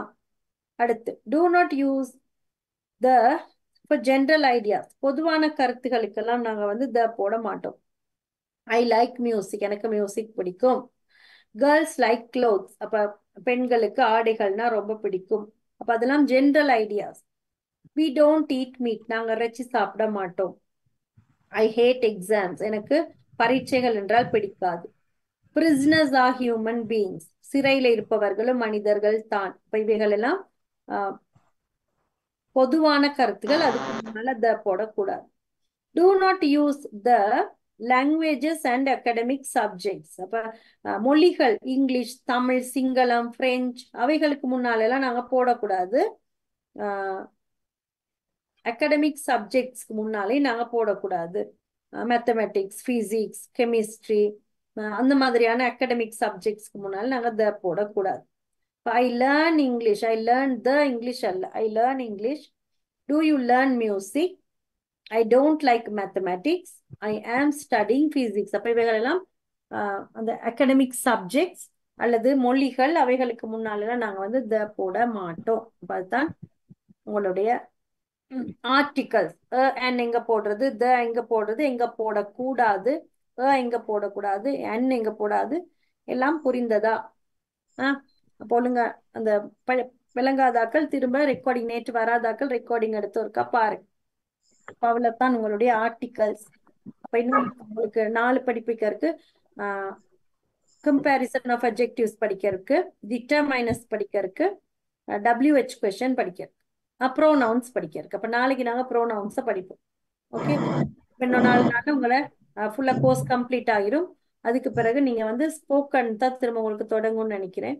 அடுத்து do not use the for general ideas. பொதுவான கருத்துகளுக்கெல்லாம் நாங்க வந்து the போட மாட்டோம். I like music. எனக்கு மியூசிக் பிடிக்கும். Girls like clothes. அப்ப பெண்களுக்கு ஆடைகள்னா ரொம்ப பிடிக்கும். அப்ப அதெல்லாம் general ideas. We don't eat meat. நாங்க இறைச்சி சாப்பிட மாட்டோம். I hate exams. எனக்கு பரீட்சைகள் என்றால் பிடிக்காது. Prisoners are human beings. சிறையில இருப்பவர்களும் மனிதர்கள் தான். இப்ப இவைகள் எல்லாம் பொதுவான கருத்துகள். அதுக்கு முன்னால த போடக்கூடாது. Do not use the languages and academic subjects. அப்ப மொழிகள் இங்கிலீஷ், தமிழ், சிங்களம், பிரெஞ்சு அவைகளுக்கு முன்னால எல்லாம் நாங்க போடக்கூடாது. அகாடமிக் சப்ஜெக்ட்ஸ்க்கு முன்னாலே நாங்க போடக்கூடாது. மேத்தமெட்டிக்ஸ், பிசிக்ஸ், கெமிஸ்ட்ரி அந்த மாதிரியான அகாடமிக் சப்ஜெக்ட்ஸ்க்கு முன்னால நாங்க த போடக்கூடாது. I learn English. I learn the English அல்ல, I learn English. Do you learn music? I don't like mathematics. I am studying physics. அப்ப இவைகள் எல்லாம் அந்த அகாடமிக் சப்ஜெக்ட்ஸ் அல்லது மொழிகள் அவைகளுக்கு முன்னால நாங்க வந்து த போட மாட்டோம். அதுதான் உங்களுடைய ஆர்டிகல்ஸ். அண்ட் எங்க போடுறது, த எங்க போடுறது, எங்க போடக்கூடாது, எங்க போடக்கூடாது, அன் எங்க போடாது, எல்லாம் புரிந்ததா? அப்போ ஒழுங்க அந்த விளங்காதாக்கள் திரும்ப ரெக்கார்டிங், நேற்று வராதாக்கள் ரெக்கார்டிங் எடுத்து ஒருக்கா பாருங்க. அவ்வளவுதான் உங்களுடைய ஆர்டிகல்ஸ். அப்ப இன்னும் உங்களுக்கு 4 படிப்பிக்க இருக்கு. கம்பேரிசன் ஆஃப் அட்ஜெக்டிவ்ஸ் படிக்க இருக்கு, டிட்டர்மைனஸ் படிக்க இருக்கு, WH கொஸ்டின் படிக்க இருக்கு, ப்ரோனவுன்ஸ் படிக்க இருக்கு. அப்ப நாளைக்கு நாங்க ப்ரோனவுன்ஸை படிப்போம். ஓகே, இன்னும் 4 நாள் உங்களை ஃபுல்லா கோர்ஸ் கம்ப்ளீட் ஆகிரும். அதுக்கு பிறகு நீங்க வந்து ஸ்போக்கன் தான் திரும்ப உங்களுக்கு தொடங்கும்னு நினைக்கிறேன்.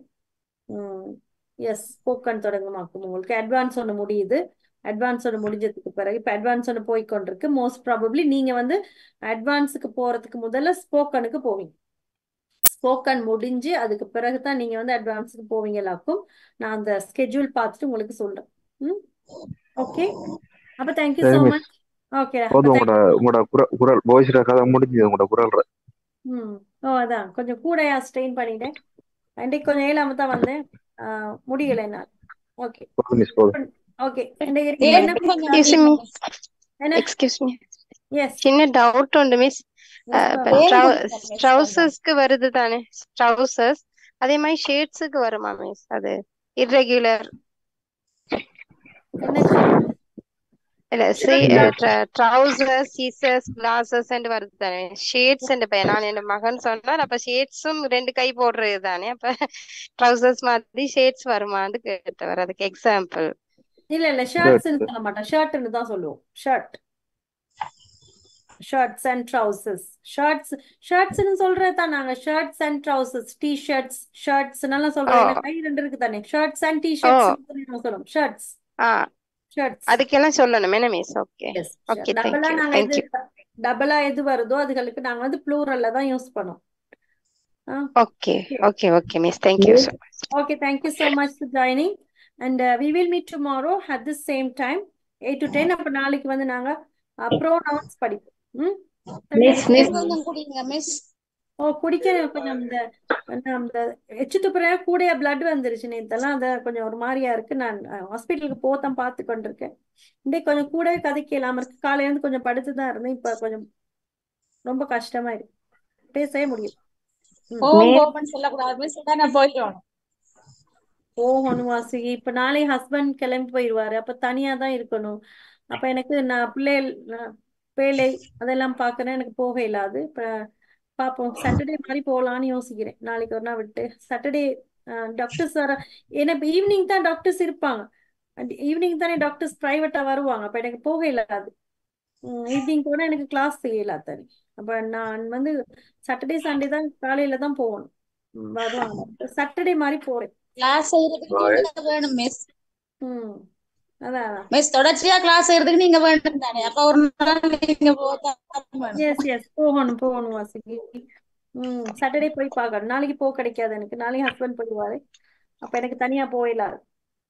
எஸ், ஸ்போக்கன் தொடங்குமாக்கும். உங்களுக்கு அட்வான்ஸ் ஒன்று முடியுது. அட்வான்ஸ் ஒன்று முடிஞ்சதுக்கு பிறகு இப்ப அட்வான்ஸ் ஒன்று போய்கொண்டிருக்கு. மோஸ்ட் ப்ராபப்ளி நீங்க வந்து அட்வான்ஸுக்கு போறதுக்கு முதல்ல ஸ்போக்கனுக்கு போவீங்க. ஸ்போக்கன் முடிஞ்சு அதுக்கு பிறகுதான் நீங்க வந்து அட்வான்ஸுக்கு போவீங்களாக்கும். நான் அந்த ஸ்கெட்யூல் பார்த்துட்டு உங்களுக்கு சொல்றேன். ஓகே, அப்ப தேங்க்யூ சோ மச். ஓகே,
உங்களோட குரல் வாய்ஸ் ரெக்கார்ட் முடிஞ்சது. உங்களோட குரல்
அதான் கொஞ்சம் கூடையா ஸ்ட்ரெயின் பண்ணிட்டேன். அன்றைக்கு கொஞ்சம் ஏழாம தான் வந்தேன், முடியல என்னால. Okay okay.
சின்ன டவுட் உண்டு மிஸ். ட்ரவுசர்ஸ்க்கு வருது தானே ட்ரவுசர்ஸ், அதே மாதிரி ஷேட்ஸுக்கு வருமா மிஸ்? அது இர்ரெகுலர் இல்ல, ட்ரவுசர்ஸ், சீசர்ஸ், கிளாஸஸ் வருது தானே, ஷேட்ஸ். நான் என் மகன் சொன்னார். அப்ப ஷேட்ஸும் 2 கை போடுறது தானே, அப்ப ட்ரவுசர்ஸ் மாதிரி ஷேட்ஸ் வருமான்னு கேட்டவர். அதுக்கு எக்ஸாம்பிள்.
இல்ல ஷர்ட்ஸ் சொல்ல மாட்டோம், ஷர்ட்னு தான் சொல்லுவோம். Shirt, shirts and trousers. ஷர்ட்ஸ்னு சொல்றது தான் நாங்க. Shirts and trousers, T shirts, shirts நல்லா சொல்றோம். கை 2 இருக்கு தானே. ஷர்ட்ஸ் அண்ட் டி ஷர்ட்ஸ் சொல்லுவோம். ஷர்ட்ஸ், ஷர்ட்ஸ்
அதுக்கெல்லாம் சொல்லணும் என்ன மிஸ்? ஓகே ஓகே,
டபுளா நாங்க இது டபுளா எது வருதோ அதுகளுக்கு நாங்க வந்து ப்ளூரல்ல தான் யூஸ் பண்ணுவோம்.
Okay okay okay miss, thank you so much.
Okay, thank you so much for joining, and we will meet tomorrow at the same time 8 to 10. அப்ப நாளைக்கு வந்து நாங்க pronouns படிப்போம். குடிக்க கொஞ்சம் இந்த எச்சு துப்புற கூடைய பிளட் வந்துருச்சு நேத்தெல்லாம். அத கொஞ்சம் ஒரு மாதிரியா இருக்கு. நான் ஹாஸ்பிட்டலுக்கு போத்தான் பார்த்து கொண்டிருக்கேன். இன்னைக்கு கொஞ்சம் கூட கதைக்க இல்லாம இருக்கு. காலையில இருந்து கொஞ்சம் படுத்துதான் இருந்தேன். இப்ப கொஞ்சம் ரொம்ப கஷ்டமா இருக்கு, பேசவே முடியும். போகணும் வாசுகி. இப்ப நாளை ஹஸ்பண்ட் கிளம்பி போயிடுவாரு. அப்ப தனியா தான் இருக்கணும். அப்ப எனக்கு நான் வேலை அதெல்லாம் பாக்குறேன். எனக்கு போக இல்லாது. இப்ப பாப்போம், சாட்டர்டே மாதிரி போகலான்னு யோசிக்கிறேன். நாளைக்கு ஒரு நாள் விட்டு சாட்டர்டே டாக்டர்ஸ் வர. ஏன்னா இப்ப ஈவினிங் தான் டாக்டர்ஸ் இருப்பாங்க. ஈவினிங் தானே டாக்டர்ஸ் பிரைவேட்டா வருவாங்க. அப்ப எனக்கு போக இல்லாது. ஈவினிங் போனா எனக்கு கிளாஸ் செய்யலாம் தானே. அப்ப நான் வந்து சாட்டர்டே சண்டே தான் காலையில தான் போகணும். வருவாங்க. சாட்டர்டே மாதிரி போறேன்.
கிளாஸ் செய்யறதுக்கு வேணும் மிஸ்.
அதான்
மிஸ் தொடர்ச்சியா கிளாஸ் செய்யறதுக்கு நீங்க வேணும் தானே. அப்ப ஒரு நாள் நீங்க
போகணும் வாசுகி. சாட்டர்டே போய் பார்க்கணும். நாளைக்கு போக கிடைக்காது எனக்கு. நாளைக்கு ஹஸ்பண்ட் போயிடுவாரு. அப்ப எனக்கு தனியா போயிடலாது.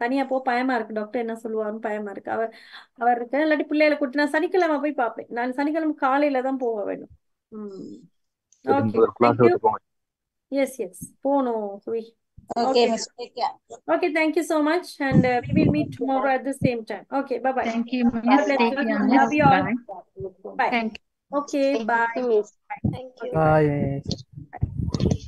தனியா போ பயமா இருக்கு, டாக்டர் என்ன சொல்லுவாருன்னு பயமா இருக்கு. அவர் இருக்க இல்லாட்டி பிள்ளைகளை கூட்டி நான் சனிக்கிழமை போய் பார்ப்பேன். நான் சனிக்கிழமை காலையில தான் போக வேணும். Okay, thank you. எஸ் போகணும் சுவி.
Okay,
Okay.
Miss. Take care.
Okay, thank you so much, and we will meet tomorrow at the same time. Okay, bye-bye.
Thank you,
God
Miss.
bless
Take
you.
care,
Love
Miss.
you all.
Bye.
Bye.
Thank you.
Okay, bye.
Thank you.
Okay,
Bye.